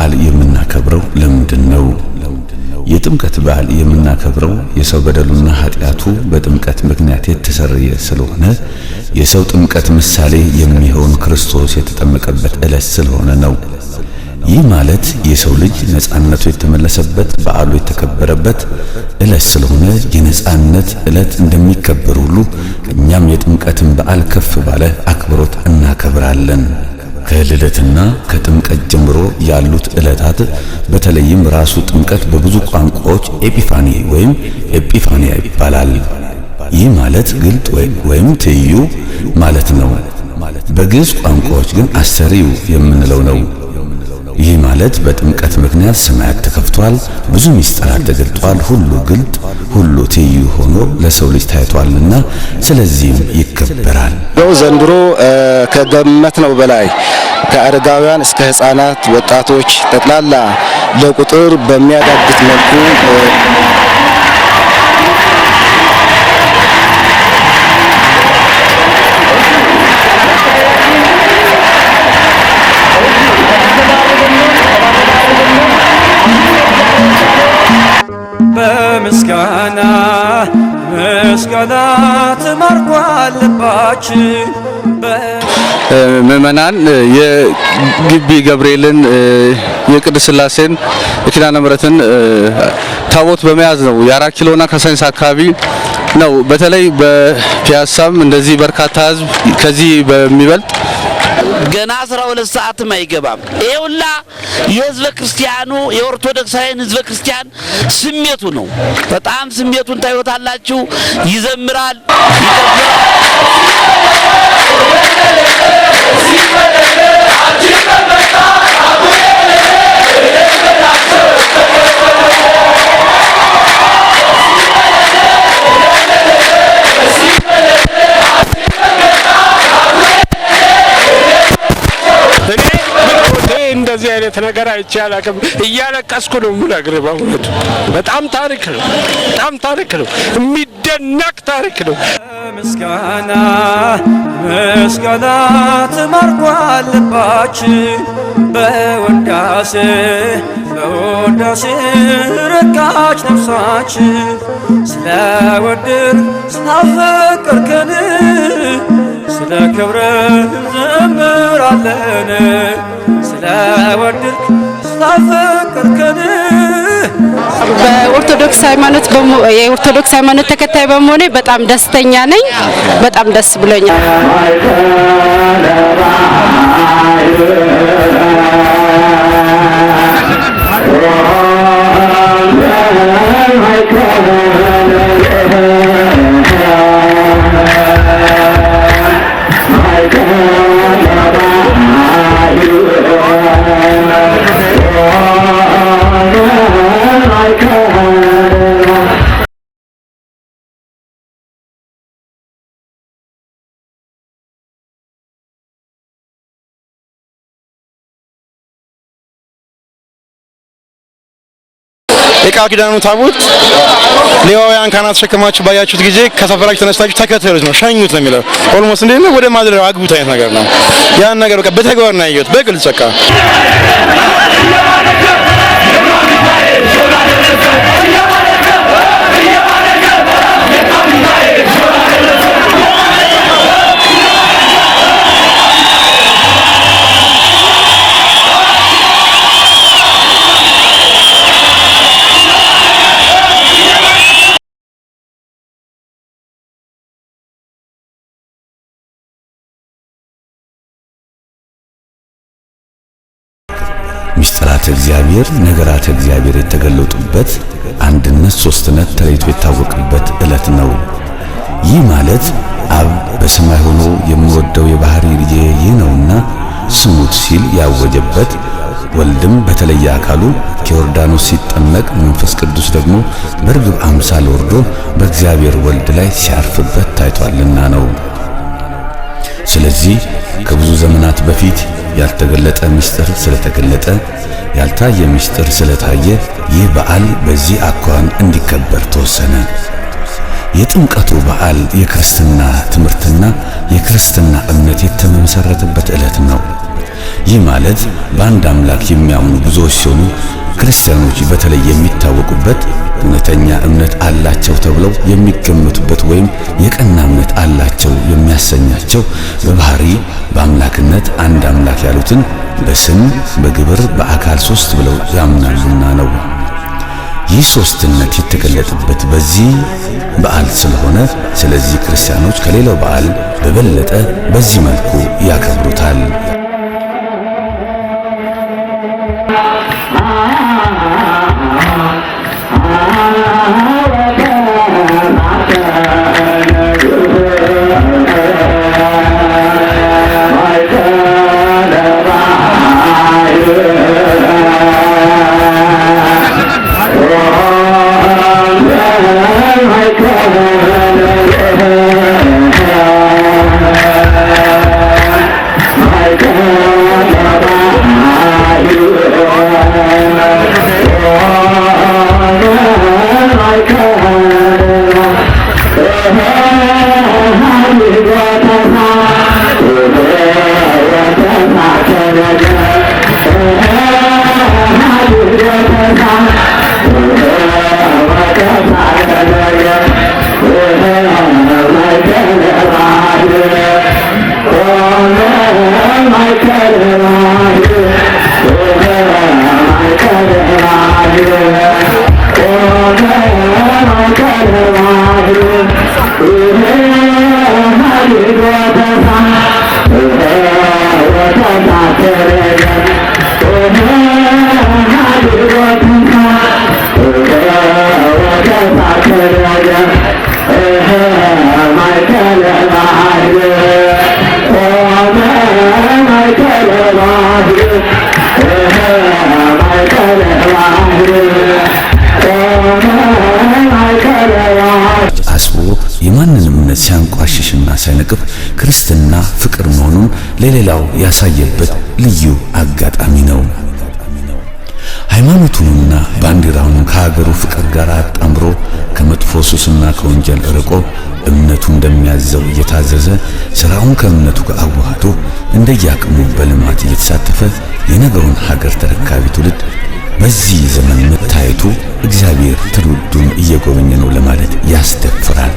በዓል የምናከብረው ለምንድነው? የጥምቀት በዓል የምናከብረው የሰው በደሉና ኃጢያቱ በጥምቀት ምክንያት የተሰረየ ስለሆነ የሰው ጥምቀት ምሳሌ የሚሆን ክርስቶስ የተጠመቀበት ዕለት ስለሆነ ነው። ይህ ማለት የሰው ልጅ ነፃነቱ የተመለሰበት በዓሉ የተከበረበት ዕለት ስለሆነ የነፃነት ዕለት እንደሚከበር ሁሉ እኛም የጥምቀትን በዓል ከፍ ባለ አክብሮት እናከብራለን። ከልደትና ከጥምቀት ጀምሮ ያሉት ዕለታት በተለይም ራሱ ጥምቀት በብዙ ቋንቋዎች ኤጲፋኒ ወይም ኤጲፋኒያ ይባላል። ይህ ማለት ግልጥ ወይም ትይዩ ማለት ነው። በግዕዝ ቋንቋዎች ግን አስተርእዮ የምንለው ነው። ይህ ማለት በጥምቀት ምክንያት ሰማያት ተከፍቷል፣ ብዙ ምስጢራት ተገልጧል፣ ሁሉ ግልጥ ሁሉ ትይዩ ሆኖ ለሰው ልጅ ታይቷልና ስለዚህም ይከበራል። ዘንድሮ ከገመት ነው በላይ ከአረጋውያን እስከ ሕፃናት ወጣቶች ጠቅላላ ለቁጥር በሚያዳግት መልኩ በምስጋና ተማርኳል ልባችን። ምእመናን የግቢ ገብርኤልን የቅድስት ሥላሴን የኪዳነ ምሕረትን ታቦት በመያዝ ነው የ4 ኪሎና ከሳይንስ አካባቢ ነው። በተለይ በፒያሳም እንደዚህ በርካታ ሕዝብ ከዚህ በሚበልጥ ገና 12 ሰዓትም አይገባም። ይሄውላ የህዝበ ክርስቲያኑ የኦርቶዶክሳውያን ህዝበ ክርስቲያን ስሜቱ ነው። በጣም ስሜቱን ታዩታላችሁ። ይዘምራል፣ እንደዚህ አይነት ነገር አይቼ አላውቅም። እያለቀስኩ ነው የምነግርህ። በእውነቱ በጣም ታሪክ ነው፣ በጣም ታሪክ ነው፣ የሚደነቅ ታሪክ ነው። ምስጋና ተማርኳል ልባችን በወዳሴ ረካች ነፍሳችን ስለወደድን ስላፈቀርከን ስለ ክብርህ እንዘምራለን ስለወደድክ ስላፈቀርከን። በኦርቶዶክስ ሃይማኖት ተከታይ በመሆኔ በጣም ደስተኛ ነኝ። በጣም ደስ ብሎኛል። የቃል ኪዳኑ ታቦት ሌዋውያን ካህናት ተሸክማችሁ ባያችሁት ጊዜ ከሰፈራችሁ ተነስታችሁ ተከተሉት ነው፣ ሸኙት ነው የሚለው። ኦልሞስት እንዴት ነው ወደ ማድረግ አግቡት አይነት ነገር ነው። ያን ነገር በቃ በተግባር ነው ያየሁት፣ በግልጽ በቃ ምስጢራተ እግዚአብሔር ነገራተ እግዚአብሔር የተገለጡበት አንድነት ሶስትነት ተለይቶ የታወቀበት ዕለት ነው። ይህ ማለት አብ በሰማይ ሆኖ የሚወደው የባህሪ ልጄ ይህ ነውና ስሙት ሲል ያወጀበት፣ ወልድም በተለየ አካሉ ከዮርዳኖስ ሲጠመቅ መንፈስ ቅዱስ ደግሞ በርግብ አምሳል ወርዶ በእግዚአብሔር ወልድ ላይ ሲያርፍበት ታይቷልና ነው። ስለዚህ ከብዙ ዘመናት በፊት ያልተገለጠ ምስጢር ስለተገለጠ ያልታየ ምስጢር ስለታየ ይህ በዓል በዚህ አኳኋን እንዲከበር ተወሰነ። የጥምቀቱ በዓል የክርስትና ትምህርትና የክርስትና እምነት የተመሰረተበት ዕለት ነው። ይህ ማለት በአንድ አምላክ የሚያምኑ ብዙዎች ሲሆኑ ክርስቲያኖች በተለይ የሚታወቁበት እውነተኛ እምነት አላቸው ተብለው የሚገመቱበት ወይም የቀና እምነት አላቸው የሚያሰኛቸው በባህሪ በአምላክነት አንድ አምላክ ያሉትን በስም በግብር በአካል ሶስት ብለው ያምናሉና ነው። ይህ ሶስትነት የተገለጠበት በዚህ በዓል ስለሆነ ስለዚህ ክርስቲያኖች ከሌላው በዓል በበለጠ በዚህ መልኩ ያከብሩታል። የማንንም እምነት ሲያንቋሽሽና ሳይነቅፍ ክርስትና ፍቅር መሆኑን ለሌላው ያሳየበት ልዩ አጋጣሚ ነው። ሃይማኖቱንና ባንዲራውን ከሀገሩ ፍቅር ጋር አጣምሮ ከመጥፎ ሱስና ከወንጀል ርቆ እምነቱ እንደሚያዘው እየታዘዘ ስራውን ከእምነቱ ጋር አዋህዶ እንደያቅሙ በልማት እየተሳተፈ የነገውን ሀገር ተረካቢ ትውልድ በዚህ ዘመን መታየቱ እግዚአብሔር ትውልዱን እየጎበኘ ነው ለማለት ያስደፍራል።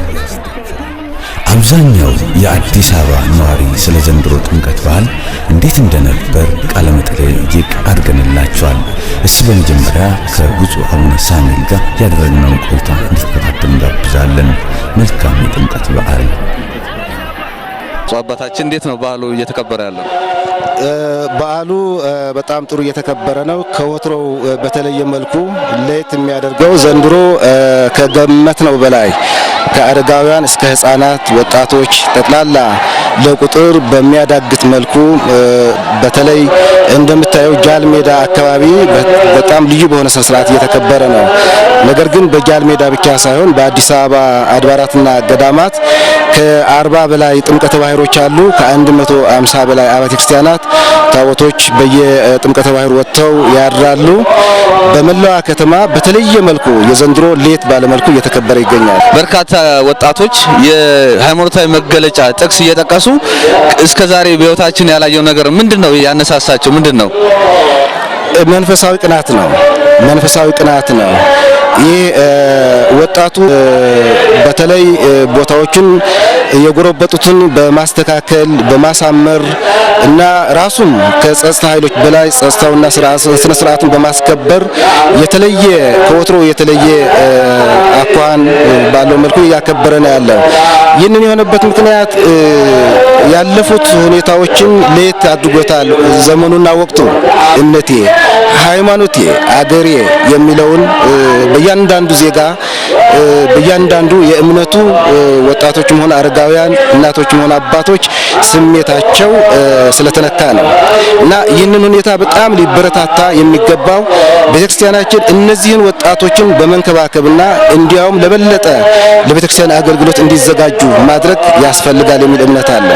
አብዛኛው የአዲስ አበባ ነዋሪ ስለ ዘንድሮ ጥምቀት በዓል እንዴት እንደነበር ቃለ መጠይቅ አድርገንላችኋል። እስቲ በመጀመሪያ ከብፁዕ አቡነ ሳሙኤል ጋር ያደረግነውን ቆይታ እንድትከታተሉ እንጋብዛለን። መልካም የጥምቀት በዓል። አባታችን እንዴት ነው በዓሉ እየተከበረ ያለው? በዓሉ በጣም ጥሩ እየተከበረ ነው። ከወትሮው በተለየ መልኩ ለየት የሚያደርገው ዘንድሮ ከገመትነው በላይ ከአረጋውያን እስከ ሕፃናት፣ ወጣቶች ጠቅላላ ለቁጥር በሚያዳግት መልኩ በተለይ እንደምታየው ጃል ሜዳ አካባቢ በጣም ልዩ በሆነ ስርዓት እየተከበረ ነው። ነገር ግን በጃል ሜዳ ብቻ ሳይሆን በአዲስ አበባ አድባራትና ገዳማት ከ40 በላይ ጥምቀተ ባህሮች አሉ። ከ150 በላይ አብያተ ክርስቲያናት ታቦቶች በየጥምቀተ ባህር ወጥተው ያድራሉ። በመላዋ ከተማ በተለየ መልኩ የዘንድሮ ለየት ባለ መልኩ እየተከበረ ይገኛል። በርካታ ወጣቶች የሃይማኖታዊ መገለጫ ጥቅስ እየጠቀሱ እስከዛሬ በህይወታችን ያላየው ነገር ምንድነው? ያነሳሳቸው ምንድነው? መንፈሳዊ ቅናት ነው። መንፈሳዊ ቅናት ነው። ይህ ወጣቱ በተለይ ቦታዎችን የጎረበጡትን በማስተካከል በማሳመር እና ራሱን ከጸጥታ ኃይሎች በላይ ጸጥታውና ስነ ስርዓቱን በማስከበር የተለየ ከወትሮ የተለየ አኳኋን ባለው መልኩ እያከበረ ነው ያለው። ይህንን የሆነበት ምክንያት ያለፉት ሁኔታዎችን ለየት አድርጎታል። ዘመኑና ወቅቱ እምነቴ፣ ሃይማኖቴ፣ አገሬ የሚለውን በእያንዳንዱ ዜጋ በእያንዳንዱ የእምነቱ ወጣቶችም ሆነ አረጋውያን እናቶችም ሆነ አባቶች ስሜታቸው ስለተነካ ነው እና ይህንን ሁኔታ በጣም ሊበረታታ የሚገባው ቤተክርስቲያናችን እነዚህን ወጣቶችን በመንከባከብና እንዲያውም ለበለጠ ለቤተክርስቲያን አገልግሎት እንዲዘጋጁ ማድረግ ያስፈልጋል የሚል እምነት አለ።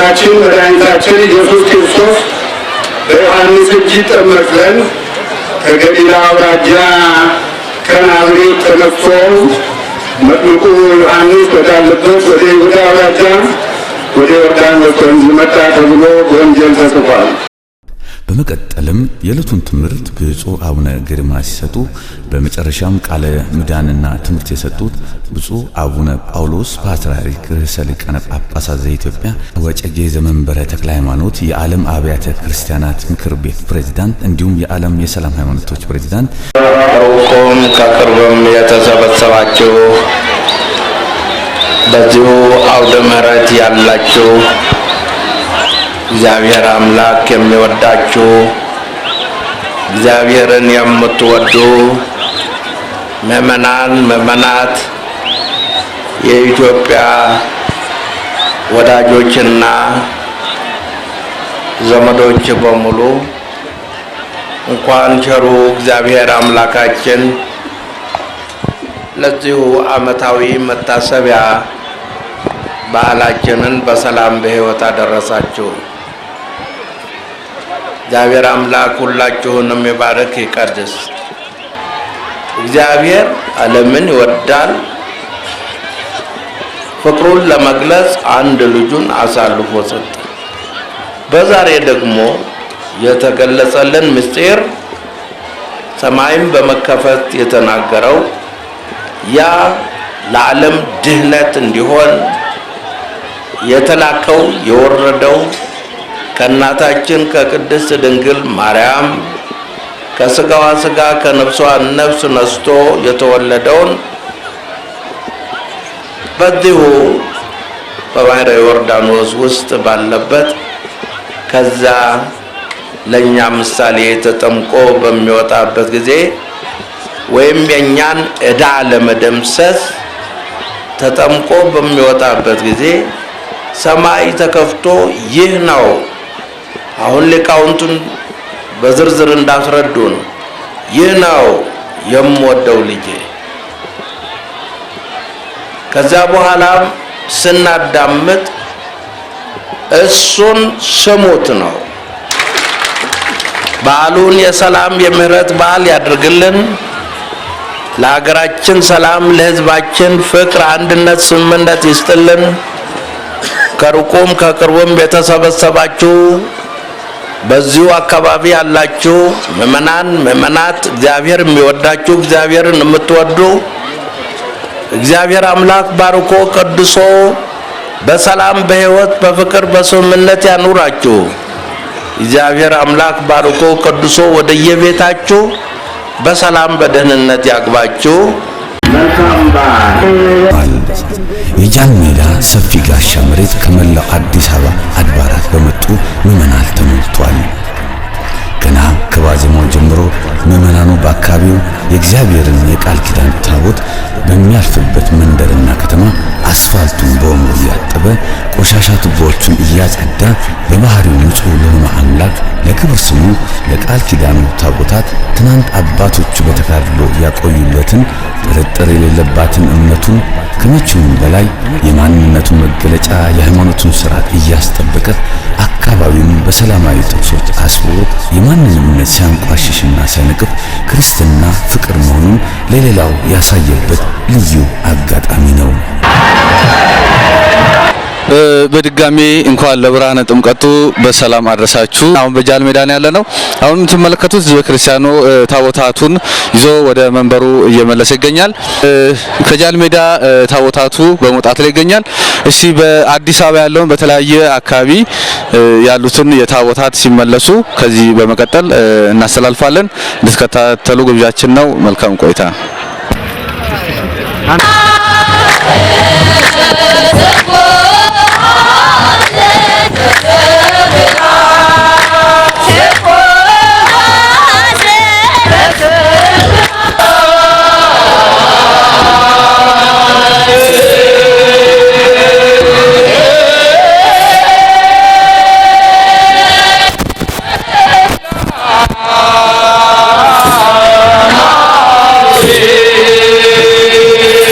ጌታችን መድኃኒታችን ኢየሱስ ክርስቶስ በዮሐንስ እጅ ይጠመቅ ዘንድ ከገሊላ አውራጃ ከናዝሬት ተነስቶ መጥምቁ ዮሐንስ ወዳለበት ወደ ይሁዳ አውራጃ ወደ ዮርዳኖስ ወንዝ መጣ ተብሎ በወንጌል ተጽፏል። በመቀጠልም የዕለቱን ትምህርት ብፁዕ አቡነ ገሪማ ሲሰጡ በመጨረሻም ቃለ ምዕዳንና ትምህርት የሰጡት ብፁዕ አቡነ ጳውሎስ ፓትርያርክ ርዕሰ ሊቃነ ጳጳሳት ዘኢትዮጵያ ወዕጨጌ ዘመንበረ ተክለ ሃይማኖት የዓለም አብያተ ክርስቲያናት ምክር ቤት ፕሬዝዳንት እንዲሁም የዓለም የሰላም ሃይማኖቶች ፕሬዝዳንት ከሩቁም ከቅርብም የተሰበሰባችሁ በዚሁ አውደ ምሕረት ያላችሁ እግዚአብሔር አምላክ የሚወዳችሁ እግዚአብሔርን የምትወዱ ምእመናን ምእመናት የኢትዮጵያ ወዳጆችና ዘመዶች በሙሉ እንኳን ቸሩ እግዚአብሔር አምላካችን ለዚሁ ዓመታዊ መታሰቢያ በዓላችንን በሰላም በሕይወት አደረሳችሁ። እግዚአብሔር አምላክ ሁላችሁንም ይባርክ ይቀድስ። እግዚአብሔር ዓለምን ይወዳል፣ ፍቅሩን ለመግለጽ አንድ ልጁን አሳልፎ ሰጠ። በዛሬ ደግሞ የተገለጸልን ምስጢር ሰማይም በመከፈት የተናገረው ያ ለዓለም ድህነት እንዲሆን የተላከው የወረደው ከእናታችን ከቅድስት ድንግል ማርያም ከስጋዋ ስጋ ከነፍሷ ነፍስ ነስቶ የተወለደውን በዚሁ በባሕረ ዮርዳኖስ ውስጥ ባለበት ከዛ ለኛ ምሳሌ ተጠምቆ በሚወጣበት ጊዜ ወይም የኛን ዕዳ ለመደምሰስ ተጠምቆ በሚወጣበት ጊዜ ሰማይ ተከፍቶ ይህ ነው። አሁን ሊቃውንቱን በዝርዝር እንዳስረዱን ይህ ነው የምወደው ልጄ። ከዛ በኋላ ስናዳምጥ እሱን ስሙት ነው። በዓሉን የሰላም የምህረት በዓል ያድርግልን። ለሀገራችን ሰላም፣ ለሕዝባችን ፍቅር፣ አንድነት፣ ስምምነት ይስጥልን። ከሩቁም ከቅርቡም የተሰበሰባችሁ በዚሁ አካባቢ ያላችሁ ምእመናን ምእመናት እግዚአብሔር የሚወዳችሁ እግዚአብሔርን የምትወዱ እግዚአብሔር አምላክ ባርኮ ቀድሶ በሰላም በሕይወት በፍቅር በስምምነት ያኑራችሁ። እግዚአብሔር አምላክ ባርኮ ቀድሶ ወደየቤታችሁ በሰላም በደህንነት ያግባችሁ። መልካም በዓል። የጃን ሜዳ ሰፊ ጋሻ መሬት ከመላው አዲስ አበባ አድባራት በመጡ ምዕመናን ተሞልቷል። ገና ከዋዜማው ጀምሮ ምዕመናኑ በአካባቢው የእግዚአብሔርን የቃል ኪዳን ታቦት በሚያልፍበት መንደርና ከተማ አስፋልቱን በወንበር እያጠበ ቆሻሻ ቱቦዎቹን እያጸዳ በባህሪው ንጹሕ ለሆነ አምላክ ለክብር ስሙ ለቃል ኪዳኑ ታቦታት ትናንት አባቶቹ በተጋድሎ ያቆዩለትን ጥርጥር የሌለባትን እምነቱን ከመቼውም በላይ የማንነቱን መገለጫ የሃይማኖቱን ሥርዓት እያስጠበቀ አካባቢውን በሰላማዊ ጥቅሶች አስቦ የማንንም እምነት ሲያንቋሽሽና ሲያነቅፍ ክርስትና ፍቅር መሆኑን ለሌላው ያሳየበት ልዩ አጋጣሚ ነው። በድጋሚ እንኳን ለብርሃነ ጥምቀቱ በሰላም አድረሳችሁ። አሁን በጃን ሜዳ ያለነው አሁን የምትመለከቱት ህዝበ ክርስቲያኑ ታቦታቱን ይዞ ወደ መንበሩ እየመለሰ ይገኛል። ከጃን ሜዳ ታቦታቱ በመውጣት ላይ ይገኛል። እሺ በአዲስ አበባ ያለውን በተለያየ አካባቢ ያሉትን የታቦታት ሲመለሱ ከዚህ በመቀጠል እናስተላልፋለን። እንድትከታተሉ ግብዣችን ነው። መልካም ቆይታ።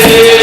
Yeah.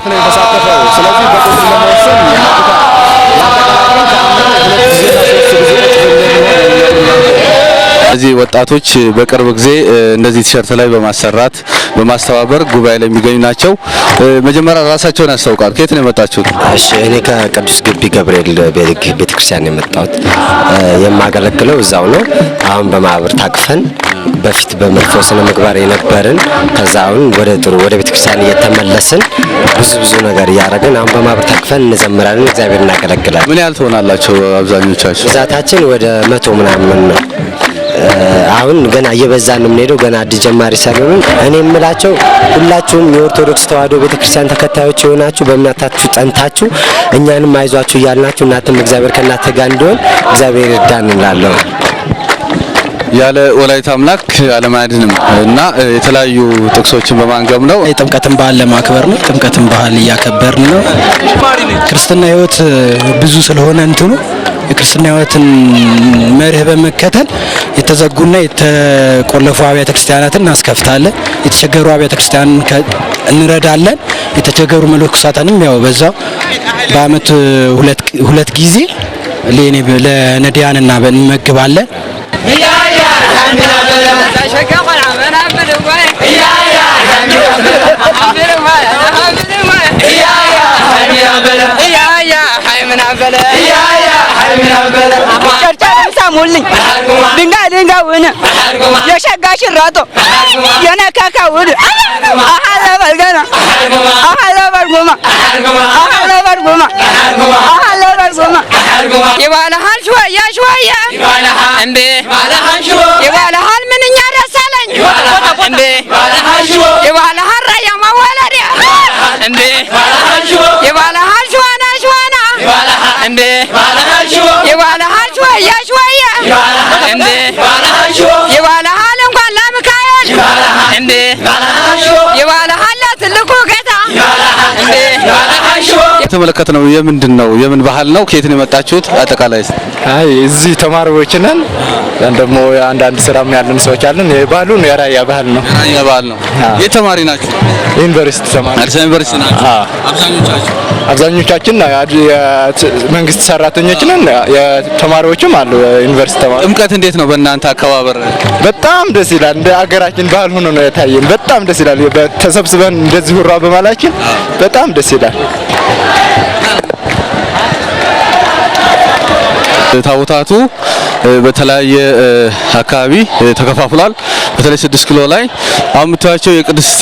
በብዛት ነው የተሳተፈው። ስለዚህ በቁጥር ለመወሰን ያቅታል። ማጠቃለያ ከአምናው 2 ጊዜና 3 ጊዜ እዚህ ወጣቶች በቅርብ ጊዜ እንደዚህ ቲሸርት ላይ በማሰራት በማስተባበር ጉባኤ ላይ የሚገኙ ናቸው። መጀመሪያ ራሳቸውን ያስተዋውቃሉ። ከየት ነው የመጣችሁት? እሺ እኔ ከቅዱስ ግቢ ገብርኤል ቤተክርስቲያን ነው የመጣሁት። የማገለግለው እዛው ነው። አሁን በማህበር ታቅፈን በፊት በመጥፎ ስነ ምግባር የነበርን ከዛ አሁን ወደ ቤተክርስቲያን እየተመለስን ብዙ ነገር እያደረግን አሁን በማህበር ታቅፈን እንዘምራለን፣ እግዚአብሔር እናገለግላለን። ምን ያህል ትሆናላችሁ አብዛኞቻችሁ? ብዛታችን ወደ 100 ምናምን ነው። አሁን ገና እየበዛን ነው የምንሄደው። ገና አዲስ ጀማሪ ሰሩን። እኔ የምላቸው ሁላችሁም የኦርቶዶክስ ተዋሕዶ ቤተክርስቲያን ተከታዮች የሆናችሁ በእምነታችሁ ጸንታችሁ እኛንም አይዟችሁ እያልናችሁ እናንተም እግዚአብሔር ከእናንተ ጋር እንዲሆን እግዚአብሔር ይርዳን እንላለሁ። ያለ ወላዲተ አምላክ ዓለም አይድንም እና የተለያዩ ጥቅሶችን በማንገብ ነው። የጥምቀትን በዓል ለማክበር ነው። ጥምቀትን በዓል እያከበርን ነው። ክርስትና ሕይወት ብዙ ስለሆነ እንትኑ የክርስትና ሕይወትን መርህ በመከተል የተዘጉና የተቆለፉ አብያተ ክርስቲያናትን እናስከፍታለን። የተቸገሩ አብያተ ክርስቲያን እንረዳለን። የተቸገሩ መነኮሳትንም ያው በዛው በአመት ሁለት ጊዜ ለነዳያንና እንመግባለን። ሳሙልኝ ድንጋዩን የሸጋ ሽራጦ የነካካውን አሃለ በልገና አሃለ በርጉማ አሃለ በርጉማ አሃለ በርጉማ የባለሃል ሾያ እንዴ የባለሃል ምንኛ ረሳለኝ እንዴ የባለሃል ራያ ማዋላዲያ እንዴ የባለሃል ሸዋና እንዴ የባለሃል ሾያ እንዴ የባለሃል እንኳን ለሚካኤል እንዴ የባለሃል ለትልቁ ጌታ እንዴ የተመለከትነው የምንድን ነው? የምን ባህል ነው? ከየት ነው የመጣችሁት? አጠቃላይ አይ እዚህ ተማሪዎች ነን። ደግሞ አንዳንድ ስራም ያለን ሰዎች አለን። የባህሉን የራያ ባህል ነው። የራያ ባህል ነው። የተማሪ ናችሁ? ዩኒቨርሲቲ ተማሪ። አዲስ ዩኒቨርሲቲ ናችሁ? አብዛኞቻችን መንግስት ሰራተኞች ነን። የተማሪዎችም አሉ ዩኒቨርሲቲ ተማሪ። ጥምቀት እንዴት ነው በእናንተ አከባበር? በጣም ደስ ይላል። እንደ አገራችን ባህል ሆኖ ነው የታየን። በጣም ደስ ይላል። ተሰብስበን እንደዚህ ሁራ በማላችን በጣም ደስ ይላል። ታቦታቱ በተለያየ አካባቢ ተከፋፍሏል። በተለይ 6 ኪሎ ላይ አሁን የምታዩቸው የቅድስት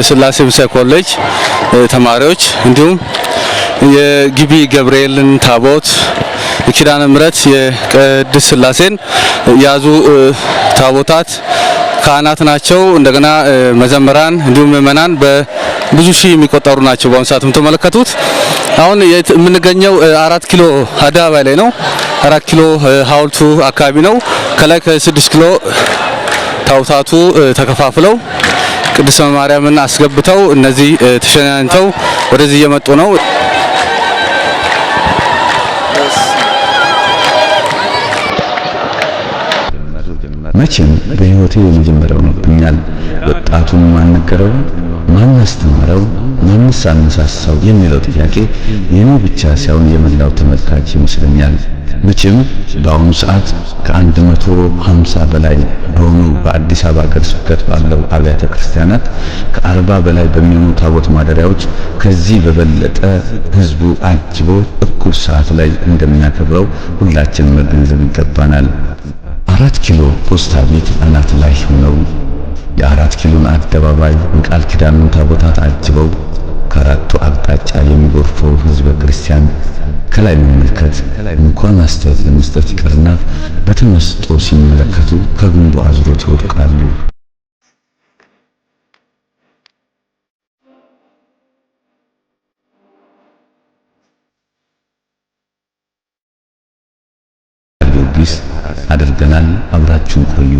ስላሴ ብቻ ኮሌጅ ተማሪዎች እንዲሁም የግቢ ገብርኤልን ታቦት የኪዳነ ምሕረት የቅድስት ስላሴን ያዙ ታቦታት ካህናት ናቸው። እንደገና መዘምራን እንዲሁም ምእመናን በብዙ ሺህ የሚቆጠሩ ናቸው። በአሁኑ ሰዓት የምትመለከቱት አሁን የምንገኘው 4 ኪሎ አደባባይ ላይ ነው። 4 ኪሎ ሐውልቱ አካባቢ ነው። ከላይ ከ6 ኪሎ ታቦታቱ ተከፋፍለው ቅድስት ማርያምን አስገብተው እነዚህ ተሸናኝተው ወደዚህ እየመጡ ነው። መቼም በህይወቴ የመጀመሪያው ነብኛል። ወጣቱን ማን ነገረው? ማን አስተማረው? ማንስ አነሳሳው የሚለው ጥያቄ የኔ ብቻ ሳይሆን የመላው ተመልካች ይመስለኛል። መቼም በአሁኑ ሰዓት ከ150 በላይ በሆኑ በአዲስ አበባ ሀገረ ስብከት ባለው አብያተ ክርስቲያናት ከ40 በላይ በሚሆኑ ታቦት ማደሪያዎች ከዚህ በበለጠ ህዝቡ አጅቦ እኩል ሰዓት ላይ እንደሚያከብረው ሁላችን መገንዘብ ይገባናል። 4 ኪሎ ፖስታ ቤት አናት ላይ ሆነው የ4 ኪሎን አደባባይ የቃል ኪዳኑን ታቦታት አጅበው ከአራቱ አቅጣጫ የሚጎርፈው ህዝበ ክርስቲያን ከላይ መመልከት እንኳን አስተያየት ለመስጠት ይቀርና በተመስጦ ሲመለከቱ ከግንዱ አዙሮት ይወድቃሉ። ጊዮርጊስ አድርገናል። አብራችሁን ቆዩ።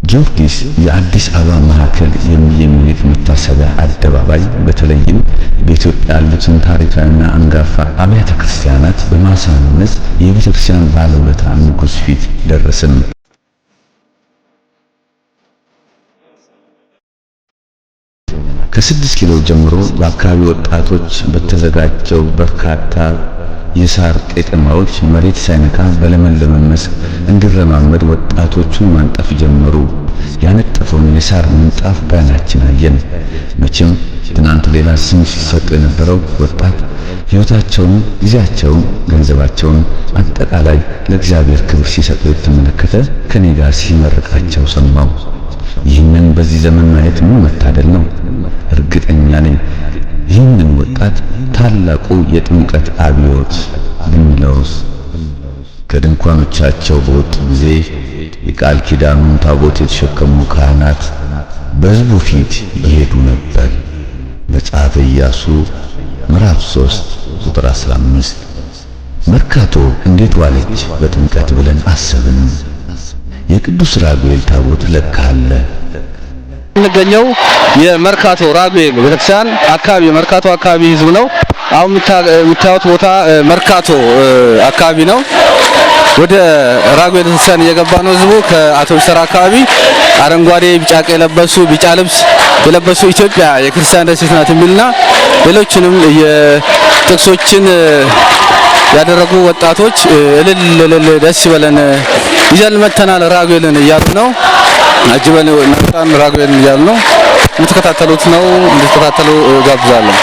ጊዮርጊስ የአዲስ አበባ ማዕከል የሚኒልክ መታሰቢያ አደባባይ በተለይም በኢትዮጵያ ያሉትን ታሪካዊና አንጋፋ አብያተ ክርስቲያናት በማሳነጽ የቤተ ክርስቲያን ባለውለታ ንጉሥ ፊት ደረስን። ከ6 ኪሎ ጀምሮ በአካባቢ ወጣቶች በተዘጋጀው በርካታ የሳር ቄጠማዎች መሬት ሳይነካ በለመለመ መስክ እንዲረማመድ ወጣቶቹን ማንጠፍ ጀመሩ። ያነጠፈውን የሳር ምንጣፍ ባይናችን አየን። መቼም ትናንት ሌላ ስም ሲሰጡ የነበረው ወጣት ሕይወታቸውን፣ ጊዜያቸውን፣ ገንዘባቸውን አጠቃላይ ለእግዚአብሔር ክብር ሲሰጡ የተመለከተ ከኔ ጋር ሲመርቃቸው ሰማው። ይህንን በዚህ ዘመን ማየት ምን መታደል ነው! እርግጠኛ ነኝ ይህንን ወጣት ታላቁ የጥምቀት አብዮት ብንለውስ ከድንኳኖቻቸው በወጡ ጊዜ የቃል ኪዳኑን ታቦት የተሸከሙ ካህናት በሕዝቡ ፊት ይሄዱ ነበር። መጽሐፈ ኢያሱ ምዕራፍ 3 ቁጥር 15። መርካቶ እንዴት ዋለች በጥምቀት ብለን አሰብን። የቅዱስ ራጉኤል ታቦት ለካ አለ። እንገኘው የመርካቶ ራጉኤል ቤተክርስቲያን አካባቢ የመርካቶ አካባቢ ህዝብ ነው። አሁን የምታዩት ቦታ መርካቶ አካባቢ ነው። ወደ ራጉኤል ቤተክርስቲያን እየገባ ነው ህዝቡ። ከአውቶቡስ ተራ አካባቢ አረንጓዴ ቢጫ ቀይ የለበሱ ቢጫ ልብስ የለበሱ ኢትዮጵያ የክርስቲያን ደሴት ናት የሚልና ሌሎችንም የጥቅሶችን ያደረጉ ወጣቶች እልል ደስ ይበለን ይዘን መተናል ራጉኤልን እያሉ ነው። አጅበን መጣን ራጉኤልን እያሉ ነው። የምትከታተሉት ነው እንድትከታተሉ ጋብዛለሁ።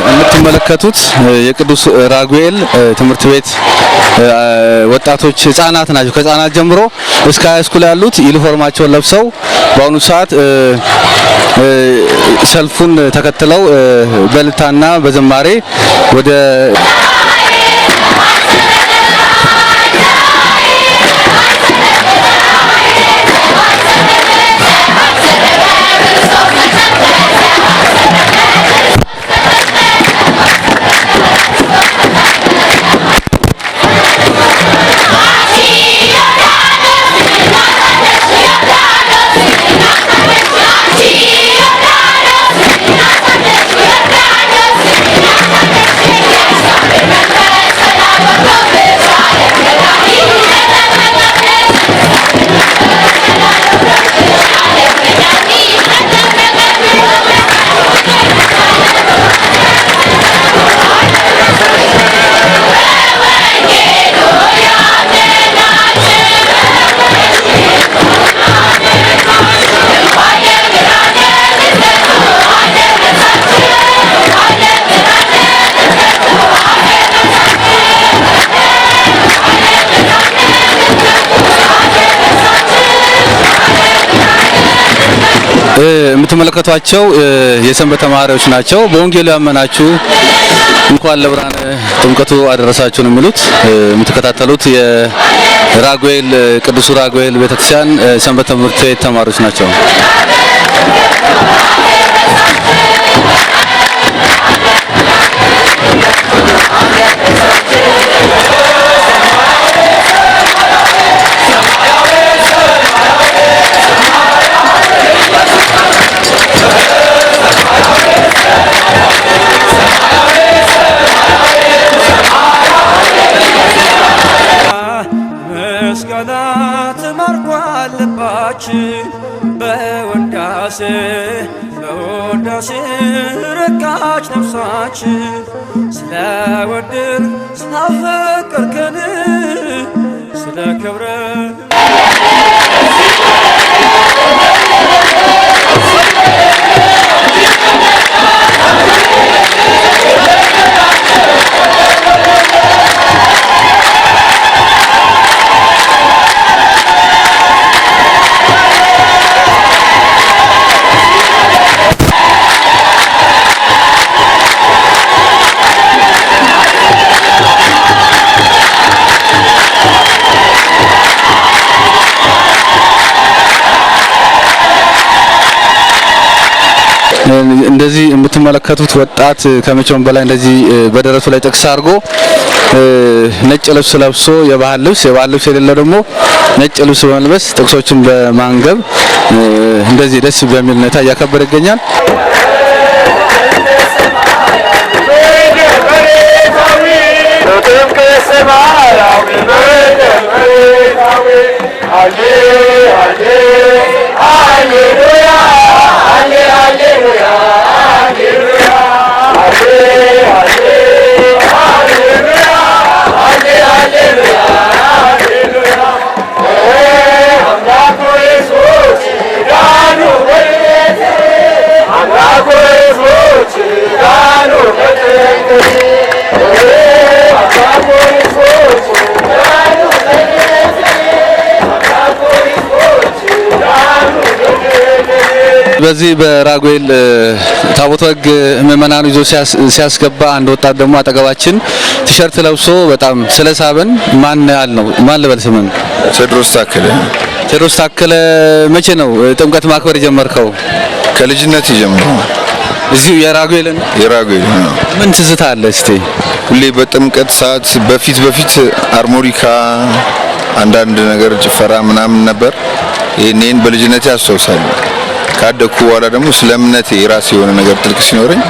የምትመለከቱት የቅዱስ ራጉኤል ትምህርት ቤት ወጣቶች ህፃናት ናቸው። ከህፃናት ጀምሮ እስከ ሃይስኩል ያሉት ዩኒፎርማቸውን ለብሰው በአሁኑ ሰዓት ሰልፉን ተከትለው በልታና በዝማሬ ወደ የምትመለከቷቸው የሰንበት ተማሪዎች ናቸው። በወንጌሉ ያመናችሁ እንኳን ለብርሃነ ጥምቀቱ አደረሳችሁ ነው የሚሉት። የምትከታተሉት የራጉኤል ቅዱስ ራጉኤል ቤተክርስቲያን ሰንበት ትምህርት ቤት ተማሪዎች ናቸው። ምስጋና ተማርኳል ልባችን በወዳሴ ረካች ነፍሳችን ስለወደድን ስላፈቀርከን ስለ ክብረ እንደዚህ የምትመለከቱት ወጣት ከመቼውም በላይ እንደዚህ በደረቱ ላይ ጥቅስ አድርጎ ነጭ ልብስ ለብሶ የባህል ልብስ የሌለው ደግሞ ነጭ ልብስ በመልበስ ጥቅሶችን በማንገብ እንደዚህ ደስ በሚል ሁኔታ እያከበረ ይገኛል። በዚህ በራጉኤል ታቦተ ሕግ ምእመናኑ ይዞ ሲያስገባ አንድ ወጣት ደግሞ አጠገባችን ቲሸርት ለብሶ በጣም ስለሳበን ማን ልበል ስምን? ቴዎድሮስ ታከለ። መቼ ነው ጥምቀት ማክበር የጀመርከው? ከልጅነት ጀምሮ እዚሁ የራጉኤል ነው። ምን ትዝታ አለ እስቲ? ሁሌ በጥምቀት ሰዓት በፊት አርሞኒካ አንዳንድ ነገር ጭፈራ ምናምን ነበር። ይሄን በልጅነት ያስታውሳል። ካደኩ በኋላ ደግሞ ስለ እምነቴ የራሴ የሆነ ነገር ጥልቅ ሲኖረኝ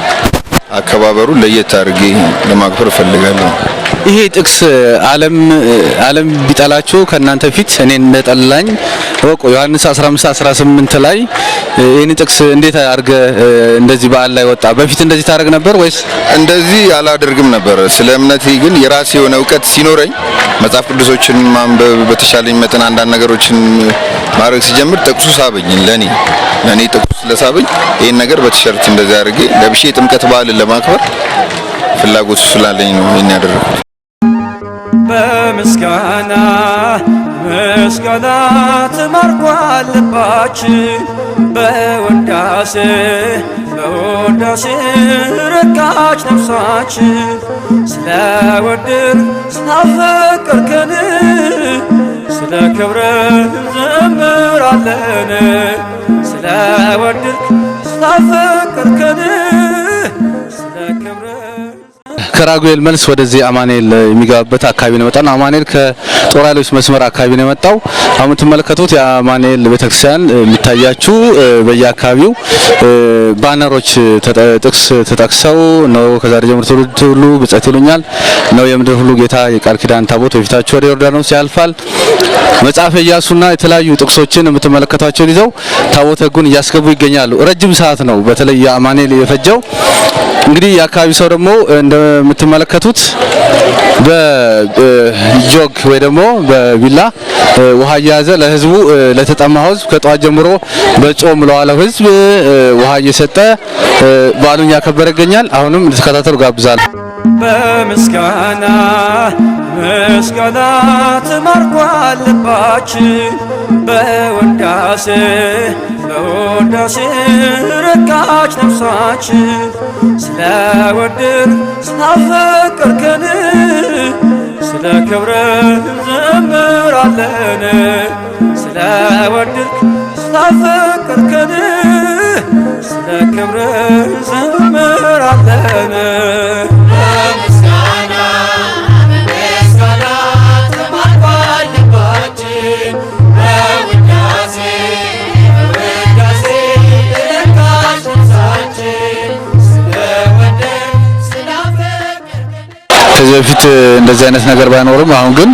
አከባበሩ ለየት አድርጌ ለማክበር እፈልጋለሁ። ይሄ ጥቅስ ዓለም ቢጠላችሁ ከናንተ ፊት እኔን እንደጠላኝ ወቆ ዮሐንስ 15:18 ላይ ይሄን ጥቅስ እንዴት አድርገ እንደዚህ በዓል ላይ ወጣ? በፊት እንደዚህ ታደርግ ነበር ወይስ? እንደዚህ አላደርግም ነበር። ስለ እምነቴ ግን የራሴ የሆነ እውቀት ሲኖረኝ መጽሐፍ ቅዱሶችን ማንበብ በተሻለኝ መጠን አንዳንድ ነገሮችን ማድረግ ሲጀምር ጥቅሱ ሳበኝ። ለኔ ጥቅሱ ስለሳበኝ ይሄን ነገር በቲሸርት እንደዚህ አድርጌ ለብሼ ጥምቀት በዓልን ለማክበር ፍላጎቱ ስላለኝ ነው ይሄን ያደረኩት። በምስጋና ተማርኳል ልባችን በውዳሴ ረካች ነፍሳችን ስለወደድን ስላፈቀርከን ስለ ክብርህ እንዘምራለን ስለወደድን ስላፈቀርከን ስለ ክብርህ ከራጉኤል መልስ ወደዚህ አማኑኤል የሚገባበት አካባቢ ነው የመጣው። አማኑኤል ከጦር ኃይሎች መስመር አካባቢ ነው የመጣው። አሁን ትመለከቱት የአማኑኤል ቤተክርስቲያን የሚታያችሁ በየአካባቢው ባነሮች ጥቅስ ተጠቅሰው ነው ከዛሬ ጀምሮ ትውልድ ሁሉ ብፅዕት ይሉኛል ነው የምድር ሁሉ ጌታ የቃል ኪዳን ታቦት በፊታችሁ ወደ ዮርዳኖስ ያልፋል። መጽሐፈ ኢያሱና የተለያዩ ጥቅሶችን የምትመለከቷቸውን ይዘው ታቦተ ሕጉን እያስገቡ ይገኛሉ። ረጅም ሰዓት ነው በተለይ የአማኑኤል የፈጀው። እንግዲህ የአካባቢ ሰው ደግሞ እንደምትመለከቱት በጆግ ወይ ደግሞ በቢላ ውሃ እየያዘ ለህዝቡ ለተጠማው ህዝብ ከጧት ጀምሮ በጾም ለዋለው ህዝብ ውሃ እየሰጠ በዓሉን ያከበረ ይገኛል። አሁንም እንድትከታተሉ ጋብዛለሁ። በምስጋና ተማርኳል ልባችን በውዳሴ ረካች ነፍሳችን ስለወደድን ስላፈቀርከን ስለ ክብርህ እንዘምራለን ስለወደድን ስላፈቀርከን ስለ ክብርህ እንዘምራለን። ከዚህ በፊት እንደዚህ አይነት ነገር ባይኖርም አሁን ግን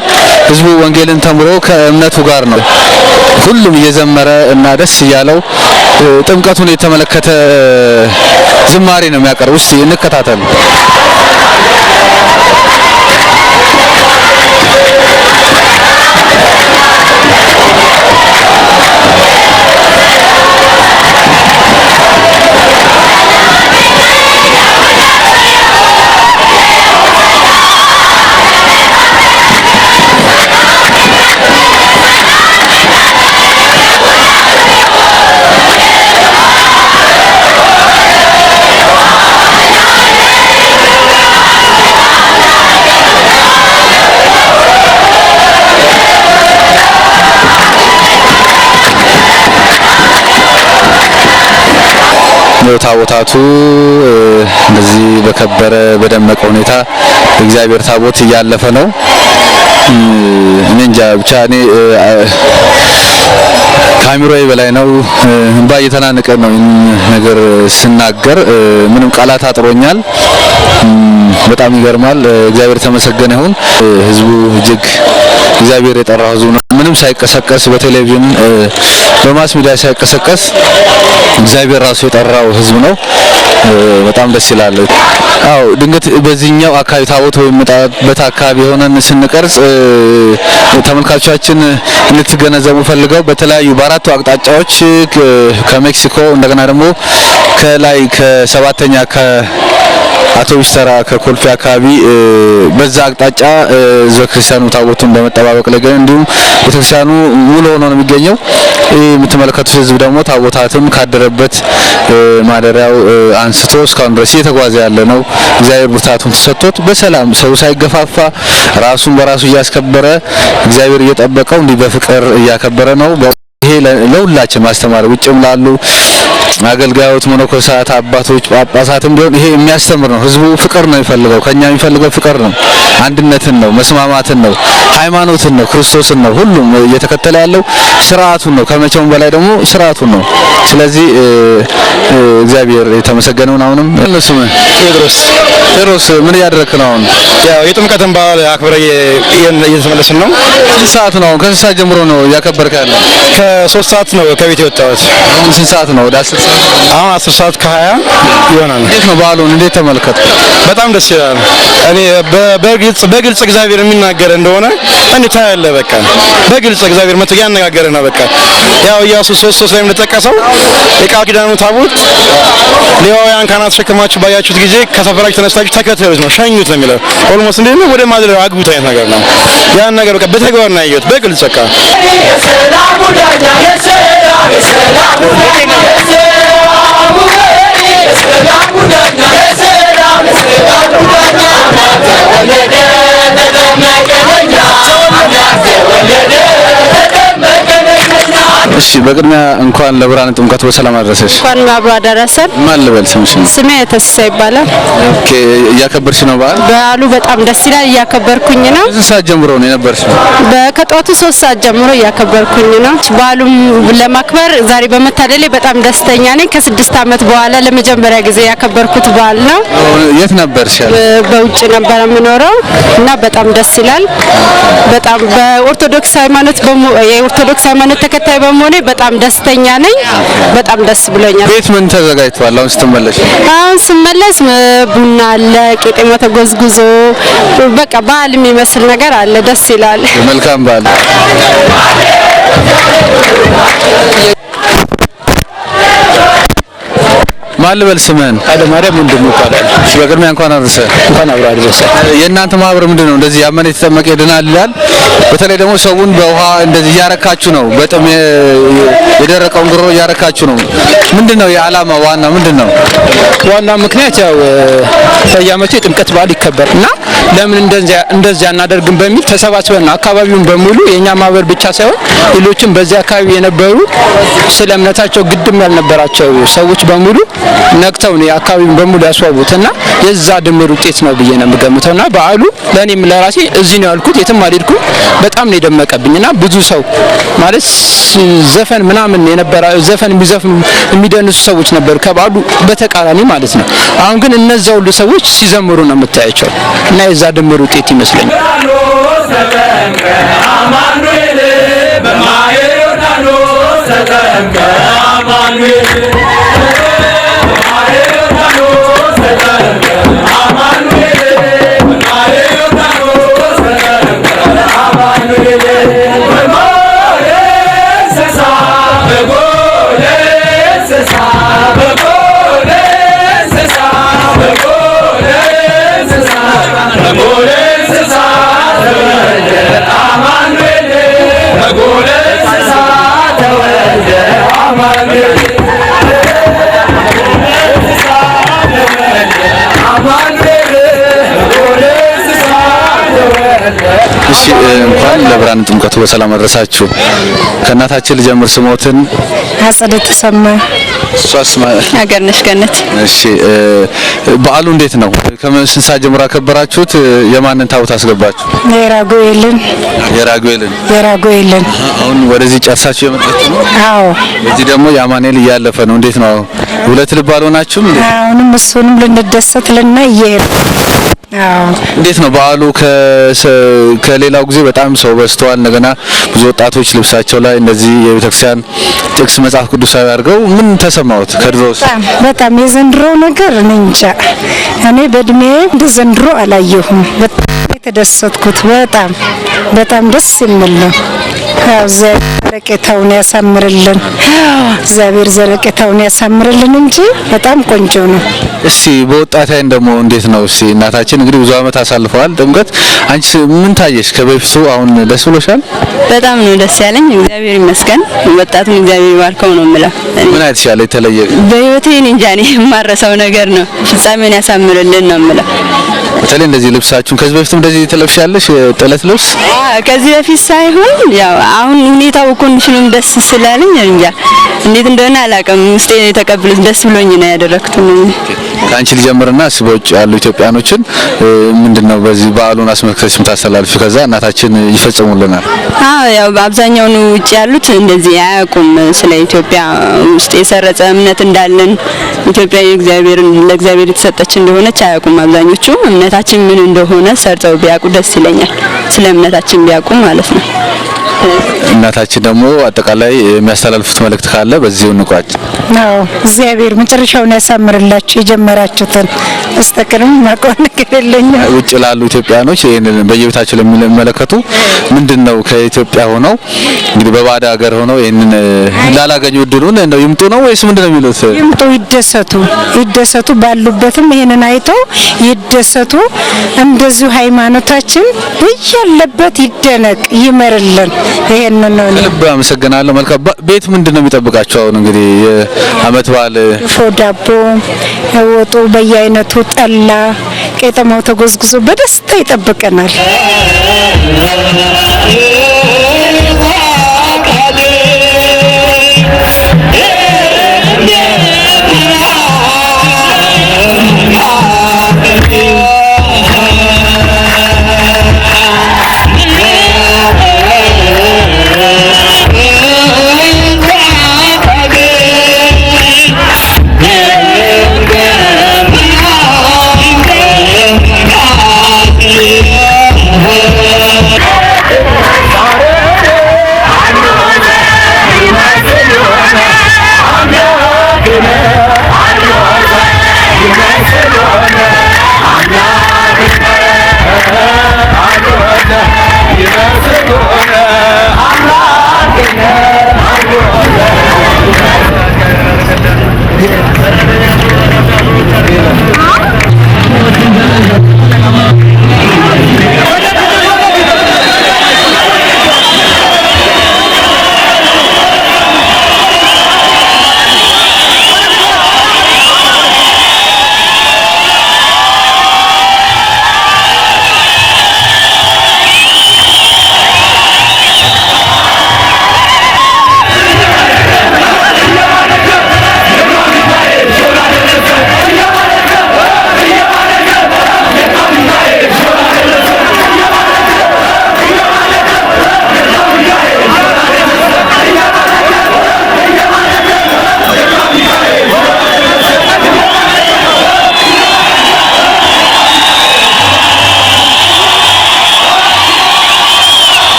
ህዝቡ ወንጌልን ተምሮ ከእምነቱ ጋር ነው ሁሉም እየዘመረ እና ደስ እያለው ጥምቀቱን የተመለከተ ዝማሬ ነው የሚያቀርበው። እስቲ እንከታተል። ታቦታቱ እንደዚህ በከበረ በደመቀ ሁኔታ እግዚአብሔር ታቦት እያለፈ ነው። እኔ እንጃ ብቻ እኔ ካሜራዬ በላይ ነው እንባ እየተናነቀ ነው ነገር ስናገር ምንም ቃላት አጥሮኛል። በጣም ይገርማል። እግዚአብሔር ተመሰገነ ይሁን። ህዝቡ እጅግ እግዚአብሔር የጠራው ህዝቡ ነው። ምንም ሳይቀሰቀስ በቴሌቪዥን በማስ ሚዲያ ሳይቀሰቀስ እግዚአብሔር ራሱ የጠራው ህዝብ ነው። በጣም ደስ ይላል። አው ድንገት በዚህኛው አካባቢ ታቦት ወይ መጣበት አካባቢ ሆነን ስንቀርጽ ተመልካቾቻችን እንድትገነዘቡ ፈልገው በተለያዩ በአራቱ አቅጣጫዎች ከሜክሲኮ እንደገና ደግሞ ከላይ ከሰባተኛ አውቶቡስ ተራ ከኮልፌ አካባቢ በዛ አቅጣጫ ዘክርስቲያኑ ታቦቱን በመጠባበቅ ላይ ገን እንዲሁም ቤተክርስቲያኑ ሙሉ ሆኖ ነው የሚገኘው። የምትመለከቱት ህዝብ ደግሞ ታቦታቱን ካደረበት ማደሪያው አንስቶ እስካሁን ድረስ እየተጓዘ ያለ ነው። እግዚአብሔር ብርታቱን ተሰጥቶት በሰላም ሰው ሳይገፋፋ ራሱን በራሱ እያስከበረ እግዚአብሔር እየጠበቀው እንዲህ በፍቅር እያከበረ ነው። ይሄ ለሁላችን ማስተማር ውጭም ላሉ አገልጋዮች መነኮሳት አባቶች ጳጳሳትም ቢሆን ይሄ የሚያስተምር ነው። ህዝቡ ፍቅር ነው የሚፈልገው። ከኛ የሚፈልገው ፍቅር ነው፣ አንድነትን ነው፣ መስማማትን ነው፣ ሃይማኖትን ነው፣ ክርስቶስን ነው። ሁሉም እየተከተለ ያለው ስርዓቱን ነው። ከመቼውም በላይ ደግሞ ስርዓቱን ነው። ስለዚህ እግዚአብሔር የተመሰገነውን አሁንም እነሱም ቴዎድሮስ ምን ያደረክ ነው? አሁን ያው የጥምቀትን በዓል አክብረ እየተመለስን ነው። ስንት ሰዓት ነው? ከስንት ሰዓት ጀምሮ ነው ያከበርከ ያለው? ከ3 ሰዓት ነው ከቤት የወጣሁት። አሁን ስንት ሰዓት ነው? ወደ 10 ሰዓት አሁን 10 ሰዓት ከ20 ይሆናል። እንዴት ነው በዓሉን እንዴት ተመለከተ? በጣም ደስ ይላል። እኔ በግልጽ እግዚአብሔር የሚናገር እንደሆነ እንዴ ታያለህ። በቃ በግልጽ እግዚአብሔር መጥቶ ያነጋገረ ነው። በቃ ያው ኢያሱ 3:3 ላይ እንደተጠቀሰው የቃል ኪዳኑ ታቦት ሌዋውያን ካህናት ተሸክማችሁ ባያችሁት ጊዜ ከሰፈራችሁ ተነስታችሁ ተከተሉት ነው፣ ሸኙት ነው የሚለው። ኦልሞስት እንዴ ነው ወደ ማድረግ አግቡት አይነት ነገር ነው። ያን ነገር በቃ በተግባር ነው ያየሁት በግልጽ በቃ እሺ በቅድሚያ እንኳን ለብርሃነ ጥምቀቱ በሰላም አደረሰሽ። እንኳን አብሮ አደረሰን። ማን ልበል ስምሽን? ስሜ ተስፋ ይባላል። ኦኬ እያከበርሽ ነው በዓል? በዓሉ በጣም ደስ ይላል። እያከበርኩኝ ነው። ስንት ሰዓት ጀምሮ ነው የነበርሽ? ከጧቱ 3 ሰዓት ጀምሮ እያከበርኩኝ ነው። በዓሉም ለማክበር ዛሬ በመታደሌ በጣም ደስተኛ ነኝ። ከ6 ዓመት በኋላ ለመጀመሪያ ጊዜ ያከበርኩት በዓል ነው። የት ነበርሽ? በውጭ ነበር የምኖረው እና በጣም ደስ ይላል። በጣም በኦርቶዶክስ ሃይማኖት የኦርቶዶክስ ሃይማኖት ተከታይ በመሆኔ በጣም ደስተኛ ነኝ። በጣም ደስ ብሎኛል። ቤት ምን ተዘጋጅቷል? አሁን ስትመለሽ? አሁን ስመለስ ቡና አለ፣ ቄጤማ ተጎዝጉዞ በቃ በዓል የሚመስል ነገር አለ። ደስ ይላል። መልካም በዓል። ማን ልበል ስምህን? ኃይለ ማርያም ወንድሙ ይባላል። እሺ በቅድሚያ እንኳን አደረሰ። እንኳን አብሮ አደረሰ። የእናንተ ማህበር ምንድነው? እንደዚህ ያመነ የተጠመቀ ይድናል ይላል። በተለይ ደግሞ ሰውን በውሃ እንደዚህ እያረካችሁ ነው፣ በጥም የደረቀውን ጉሮሮ እያረካችሁ ነው። ምንድነው የዓላማ ዋና ምንድነው? ዋና ምክንያት ያው በየዓመቱ የጥምቀት በዓል ይከበርና ለምን እንደዚያ እናደርግም በሚል ተሰባስበን አካባቢውን በሙሉ የኛ ማህበር ብቻ ሳይሆን ሌሎችም በዚያ አካባቢ የነበሩ ስለ እምነታቸው ግድም ያልነበራቸው ሰዎች በሙሉ ነቅተው ነው አካባቢውን በሙሉ ያስዋቡትና የዛ ድምር ውጤት ነው ብዬ ነው የምገምተውና በዓሉ ለኔም ለራሴ እዚህ ነው ያልኩት የትም አልሄድኩም። በጣም ነው የደመቀብኝና ብዙ ሰው ማለት ዘፈን ምናምን የነበረ ዘፈን የሚዘፍኑ የሚደንሱ ሰዎች ነበሩ ከበዓሉ በተቃራኒ ማለት ነው። አሁን ግን እነዛ ሁሉ ሰዎች ሲዘምሩ ነው የምታያቸው እና የዛ ድምር ውጤት ይመስለኛል። እሺ እንኳን ለብርሃነ ጥምቀቱ በሰላም አደረሳችሁ። ከእናታችን ልጀምር። ስሞትን አጸደ ተሰማ እሷስ ሀገርነሽ ገነት። እሺ በዓሉ እንዴት ነው? ከስንት ሰዓት ጀምሮ አከበራችሁት? የማንን ታቦት አስገባችሁ? የራጉኤልን። አሁን ወደዚህ ጨርሳችሁ የመጣችሁ ነው? አዎ። እዚህ ደግሞ የአማኑኤል እያለፈ ነው። እንዴት ነው? ሁለት ልብ አልሆናችሁም? አሁንም እሱንም ልንደሰት እየሄድን። አዎ። እንዴት ነው በዓሉ? ከሌላው ጊዜ በጣም ሰው በዝቷል። እንደገና ብዙ ወጣቶች ልብሳቸው ላይ እንደዚህ የቤተክርስቲያን ጥቅስ መጽሐፍ ቅዱሳዊ አድርገው ምን ተሰማዎት? ከድሮስ በጣም የዘንድሮ ነገር እንጃ። እኔ በእድሜ እንደ ዘንድሮ አላየሁም። በጣም የተደሰትኩት በጣም ደስ የሚል ነው። ዘለቄታውን ያሳምርልን እግዚአብሔር ዘለቄታውን ያሳምርልን እንጂ በጣም ቆንጆ ነው። እሺ በወጣት አይን ደግሞ እንዴት ነው? እሺ እናታችን እንግዲህ ብዙ ዓመት አሳልፈዋል ጥምቀት። አንቺ ምን ታየሽ ከበፊቱ አሁን ደስ ብሎሻል? በጣም ነው ደስ ያለኝ። እግዚአብሔር ይመስገን። ወጣቱን እግዚአብሔር ይባርከው ነው የምለው። ምን አይተሻል የተለየ? በህይወቴ እንጃ እኔ የማረሳው ነገር ነው። ፍጻሜውን ያሳምርልን ነው የምለው። በተለይ እንደዚህ ልብሳችሁን ከዚህ በፊትም እንደዚህ ተለብሻለሽ ጥለት ልብስ? ከዚህ በፊት ሳይሆን ያው አሁን ሁኔታው ኮንዲሽኑም ደስ ስላለኝ እንጃ እንዴት እንደሆነ አላውቅም። ውስጤ ተቀብሎት ደስ ብሎኝ ነው ያደረኩት። ከአንቺ ልጀምርና በውጭ ያሉ ኢትዮጵያኖችን ምንድነው በዚህ በዓሉን አስመልክተሽ የምታስተላልፊ? ከዛ እናታችን ይፈጽሙልናል። ያው አብዛኛው ውጭ ያሉት እንደዚህ አያውቁም ስለ ኢትዮጵያ ውስጥ የሰረጸ እምነት እንዳለን ኢትዮጵያ ለእግዚአብሔር የተሰጠች እንደሆነች አያውቁም አብዛኞቹ። እምነታችን ምን እንደሆነ ሰርተው ቢያውቁ ደስ ይለኛል። ስለ እምነታችን ቢያውቁ ማለት ነው። እናታችን ደግሞ አጠቃላይ የሚያስተላልፉት መልእክት ካለ በዚሁ እንቋጭ። አዎ እግዚአብሔር መጨረሻውን ያሳምርላችሁ። የጀመራችሁትን በስተቀርም ማቆም ነገር የለኝም። ውጭ ላሉ ኢትዮጵያኖች ይሄንን በየቤታቸው ለሚመለከቱ ምንድነው ከኢትዮጵያ ሆነው እንግዲህ በባዳ ሀገር ሆነው ይሄንን ላላገኙ እድሉን እንደው ይምጡ ነው ወይስ ምንድነው የሚሉት? ይምጡ፣ ይደሰቱ ባሉበትም ይሄንን አይተው ይደሰቱ። እንደዚሁ ሃይማኖታችን በያለበት ይደነቅ ይመርልን። ይሄንን ነው። ልብ አመሰግናለሁ። መልካም ቤት ምንድነው የሚጠብቃቸው? አሁን እንግዲህ የዓመት በዓል ዳቦ ወጡ በየአይነቱ ጠላ ቄጠማው ተጎዝጉዞ በደስታ ይጠብቀናል።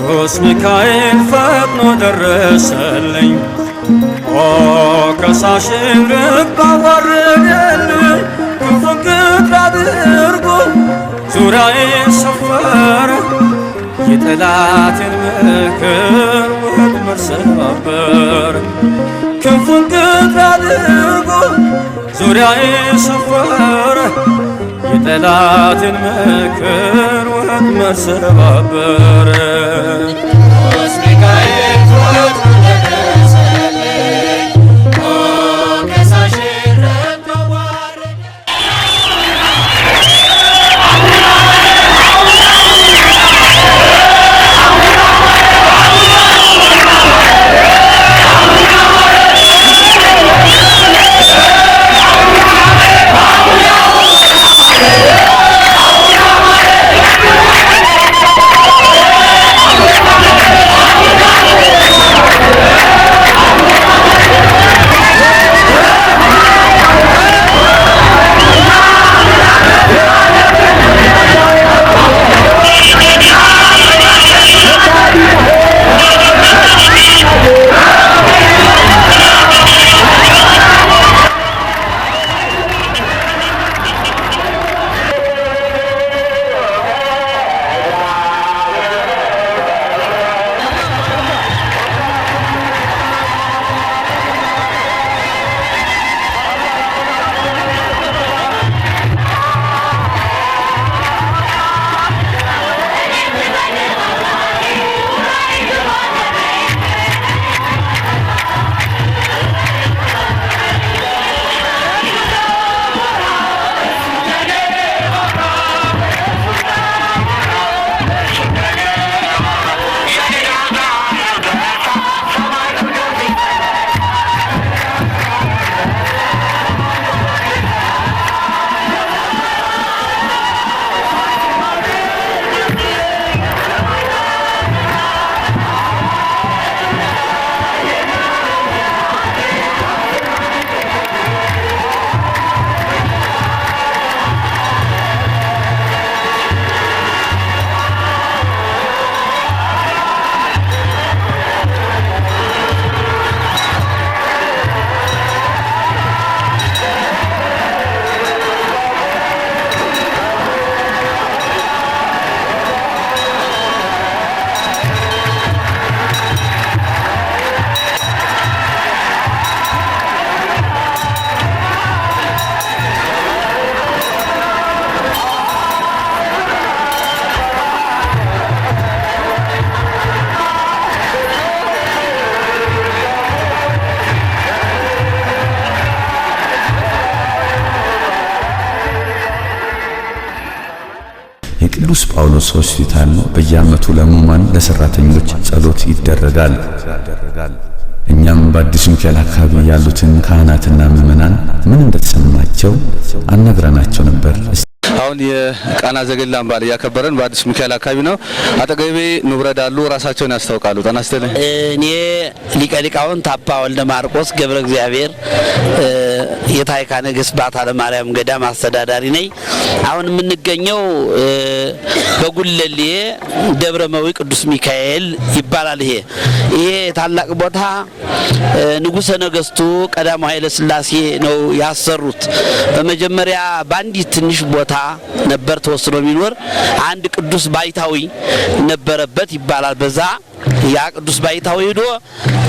ቅዱስ ሚካኤል ፈጥኖ ደረሰልኝ። ኦ ከሳሽን ርቅ አዋረደልኝ። ክንፉን ቅጥር አድርጎ ዙሪያዬን ሰፈረ። የጠላቴን ምክር ወጥመድ ሰባበረ። ክንፉን ቅጥር አድርጎ ዙሪያዬን ሰፈረ። የጠላቴን ምክር ወጥመድ ሰባበረ። የቅዱስ ጳውሎስ ሆስፒታል ነው። በየዓመቱ ለሕሙማን ለሰራተኞች ጸሎት ይደረጋል። እኛም በአዲስ ሚካኤል አካባቢ ያሉትን ካህናትና ምዕመናን ምን እንደተሰማቸው አናግረናቸው ነበር። አሁን የቃና ዘገሊላን በዓል እያከበረን በአዲስ ሚካኤል አካባቢ ነው። አጠገቤ ንብረት አሉ። ራሳቸውን ያስታውቃሉ። ጤና ይስጥልኝ። እኔ ሊቀ ሊቃውንት አባ ወልደ ማርቆስ ገብረ እግዚአብሔር የታይካ ነገሥት ባታ ለማርያም ገዳም አስተዳዳሪ ነኝ። አሁን የምንገኘው በጉለሌ ደብረ መዊ ቅዱስ ሚካኤል ይባላል። ይሄ ታላቅ ቦታ ንጉሠ ነገሥቱ ቀዳማዊ ኃይለ ሥላሴ ነው ያሰሩት። በመጀመሪያ በአንዲት ትንሽ ቦታ ነበር ተወስኖ የሚኖር አንድ ቅዱስ ባይታዊ ነበረበት ይባላል። በዛ ያ ቅዱስ ባይታዊ ሄዶ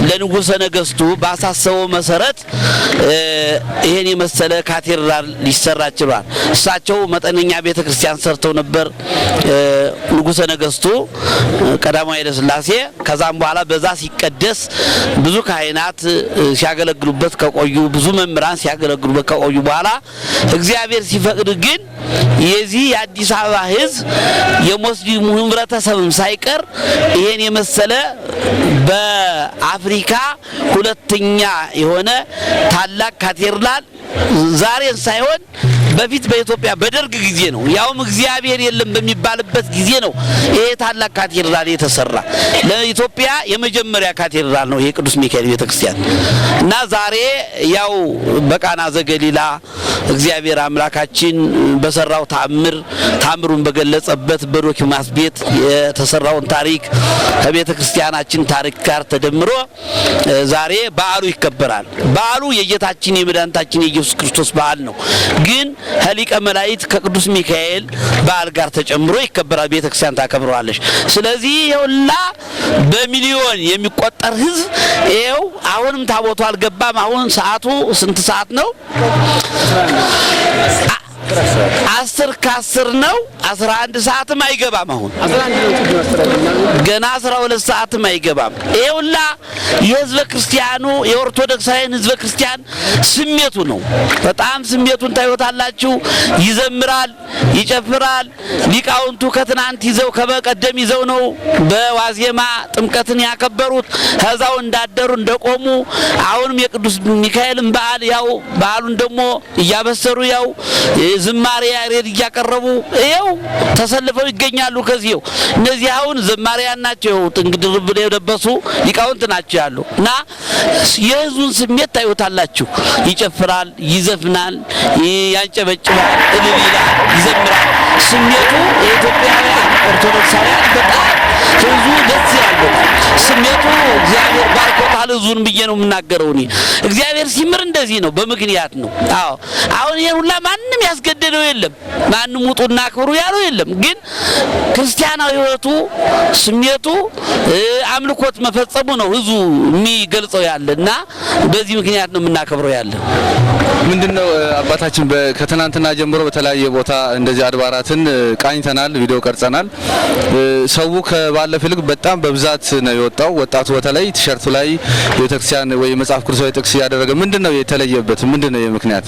ለንጉሠ ነገሥቱ ባሳሰበው መሰረት ይሄን የመሰለ ካቴድራል ሊሰራ ችሏል። እሳቸው መጠነኛ ቤተክርስቲያን ሰርተው ነበር ንጉሠ ነገሥቱ ቀዳማዊ ኃይለ ሥላሴ። ከዛም በኋላ በዛ ሲቀደስ ብዙ ካህናት ሲያገለግሉበት ከቆዩ፣ ብዙ መምህራን ሲያገለግሉበት ከቆዩ በኋላ እግዚአብሔር ሲፈቅድ ግን የዚህ የአዲስ አበባ ሕዝብ የሙስሊሙ ህብረተሰብም ሳይቀር ይሄን የመሰለ በአፍሪካ ሁለተኛ የሆነ ታላቅ ካቴድራል ዛሬን ሳይሆን በፊት በኢትዮጵያ በደርግ ጊዜ ነው፣ ያውም እግዚአብሔር የለም በሚባልበት ጊዜ ነው ይሄ ታላቅ ካቴድራል የተሰራ። ለኢትዮጵያ የመጀመሪያ ካቴድራል ነው ይሄ ቅዱስ ሚካኤል ቤተክርስቲያን እና ዛሬ ያው በቃና ዘገሊላ እግዚአብሔር አምላካችን በሰራው ታምሩን በገለጸበት በዶኪማስ ቤት የተሰራውን ታሪክ ከቤተ ክርስቲያናችን ታሪክ ጋር ተደምሮ ዛሬ በዓሉ ይከበራል። በዓሉ የጌታችን የመድኃኒታችን የኢየሱስ ክርስቶስ በዓል ነው። ግን ሊቀ መላእክት ከቅዱስ ሚካኤል በዓል ጋር ተጨምሮ ይከበራል። ቤተ ክርስቲያን ታከብረዋለች። ስለዚህ ይኸውላ በሚሊዮን የሚቆጠር ሕዝብ ይኸው አሁንም ታቦቱ አልገባም። አሁን ሰዓቱ ስንት ሰዓት ነው? 10 ከ10 ነው። 11 ሰዓትም አይገባም። አሁን ገና 12 ሰዓትም አይገባም። ይኸውላ የህዝበ ክርስቲያኑ የኦርቶዶክሳውያን ህዝበ ክርስቲያን ስሜቱ ነው። በጣም ስሜቱን ታዩታላችሁ። ይዘምራል፣ ይጨፍራል። ሊቃውንቱ ከትናንት ይዘው ከበቀደም ይዘው ነው በዋዜማ ጥምቀትን ያከበሩት። ከዛው እንዳደሩ እንደቆሙ አሁንም የቅዱስ ሚካኤልን በዓል ያው በዓሉን ደግሞ እያበሰሩ ያው ዝማሬ ያሬድ እያቀረቡ ይኸው ተሰልፈው ይገኛሉ። ከዚህው እነዚህ አሁን ዘማሪያን ናቸው። እንግዲህ ድርብ የለበሱ ሊቃውንት ናቸው ያሉ እና የህዝቡን ስሜት ታዩታላችሁ። ይጨፍራል፣ ይዘፍናል፣ ያንጨበጭባል፣ እልል ይላል፣ ይዘምራል። ስሜቱ የኢትዮጵያውያን ኦርቶዶክሳውያን በጣም ህዝቡ ደስ ይላል። ስሜቱ እግዚአብሔር ባርኮታል ህዝቡን ብዬ ነው የምናገረው። እኔ እግዚአብሔር ሲምር እንደዚህ ነው፣ በምክንያት ነው። አዎ አሁን ይሄን ሁላ ማንም ያስገደደው የለም፣ ማንም ውጡና አክብሩ ያለው የለም። ግን ክርስቲያናዊ ህይወቱ ስሜቱ አምልኮት መፈጸሙ ነው ህዝቡ የሚገልጸው ያለና በዚህ ምክንያት ነው የምናከብረው ያለ። ምንድነው አባታችን ከትናንትና ጀምሮ በተለያየ ቦታ እንደዚህ አድባራትን ቃኝተናል፣ ቪዲዮ ቀርጸናል። ሰው ከባለፈው ይልቅ በጣም በብዛት ነው የወጣው። ወጣቱ በተለይ ቲሸርቱ ላይ ቤተክርስቲያን ወይ መጽሐፍ ቅዱሳዊ ጥቅስ ያደረገ ምንድነው የተለየበት? ምንድነው የምክንያት?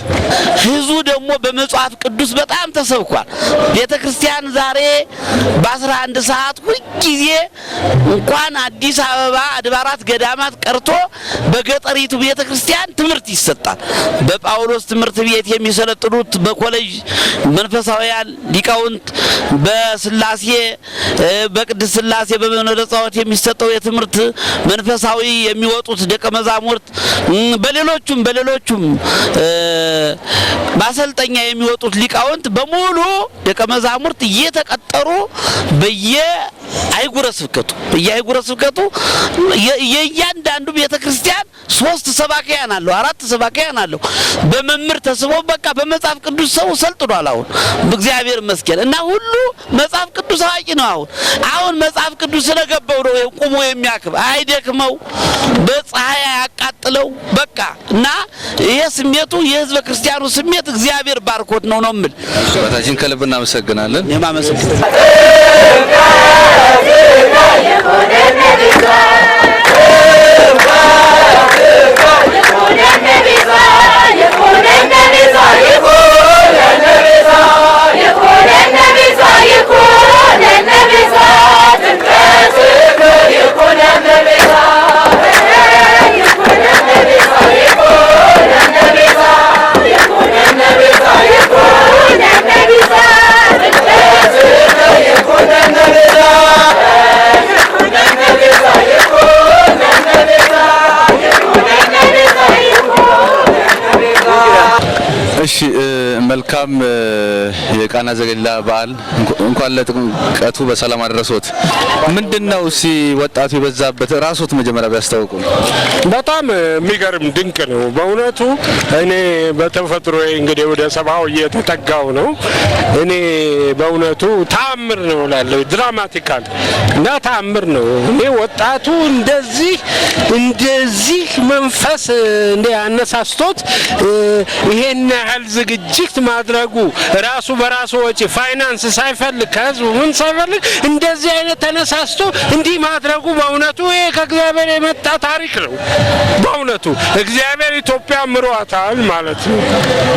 ህዝቡ ደግሞ በመጽሐፍ ቅዱስ በጣም ተሰብኳል። ቤተክርስቲያን ዛሬ በ11 ሰዓት ሁሉ ጊዜ እንኳን አዲስ አበባ አድባራት ገዳማት ቀርቶ በገጠሪቱ ቤተክርስቲያን ትምህርት ይሰጣል። በጳውሎስ ትምህርት ቤት የሚሰለጥኑት በኮሌጅ መንፈሳውያን ሊቃውንት በስላሴ በቅድስት ስላሴ በመንበረ ጸባዖት የሚሰጠው የትምህርት መንፈሳዊ የሚወጡት ደቀ መዛሙርት በሌሎቹም ማሰልጠኛ የሚወጡት ሊቃውንት በሙሉ ደቀ መዛሙርት እየተቀጠሩ በየአህጉረ ስብከቱ የእያንዳንዱ ቤተክርስቲያን 3 ሰባኪያን አለው፣ 4 ሰባኪያን አለው። በመምህር ተስቦ በቃ በመጽሐፍ ቅዱስ ሰው ሰልጥኗል። እግዚአብሔር ይመስገን እና ሁሉ መጽሐፍ ቅዱስ አዋቂ ነው። አሁን መጽሐፍ ቅዱስ ስለገባው ነው ቁሞ የሚያክብ አይደክመው በፀሐይ ያቃጥለው በቃ እና ይሄ ስሜቱ የህዝበ ክርስቲያኑ ስሜት እግዚአብሔር ባርኮት ነው የምል። አባታችን ከልብ እናመሰግናለን። እሺ መልካም የቃና ዘገሊላ በዓል እንኳን ለጥምቀቱ በሰላም አደረሶት። ምንድነው ወጣቱ የበዛበት ራሶት መጀመሪያ ቢያስተዋውቁ? በጣም የሚገርም ድንቅ ነው በእውነቱ። እኔ በተፈጥሮ እንግዲህ ወደ 70 እየተጠጋው ነው። እኔ በእውነቱ ተአምር ነው እላለሁ። ድራማቲካል እና ተአምር ነው። እኔ ወጣቱ እንደዚህ መንፈስ እንደ አነሳስቶት ይሄን ያህል ዝግጅት ማድረጉ ራሱ በራሱ ወጪ ፋይናንስ ሳይፈልግ ከህዝቡ ምን ሳይፈልግ እንደዚህ አይነት ተነሳስቶ እንዲህ ማድረጉ በእውነቱ ይሄ ከእግዚአብሔር የመጣ ታሪክ ነው። በእውነቱ እግዚአብሔር ኢትዮጵያ ምሯታል ማለት ነው።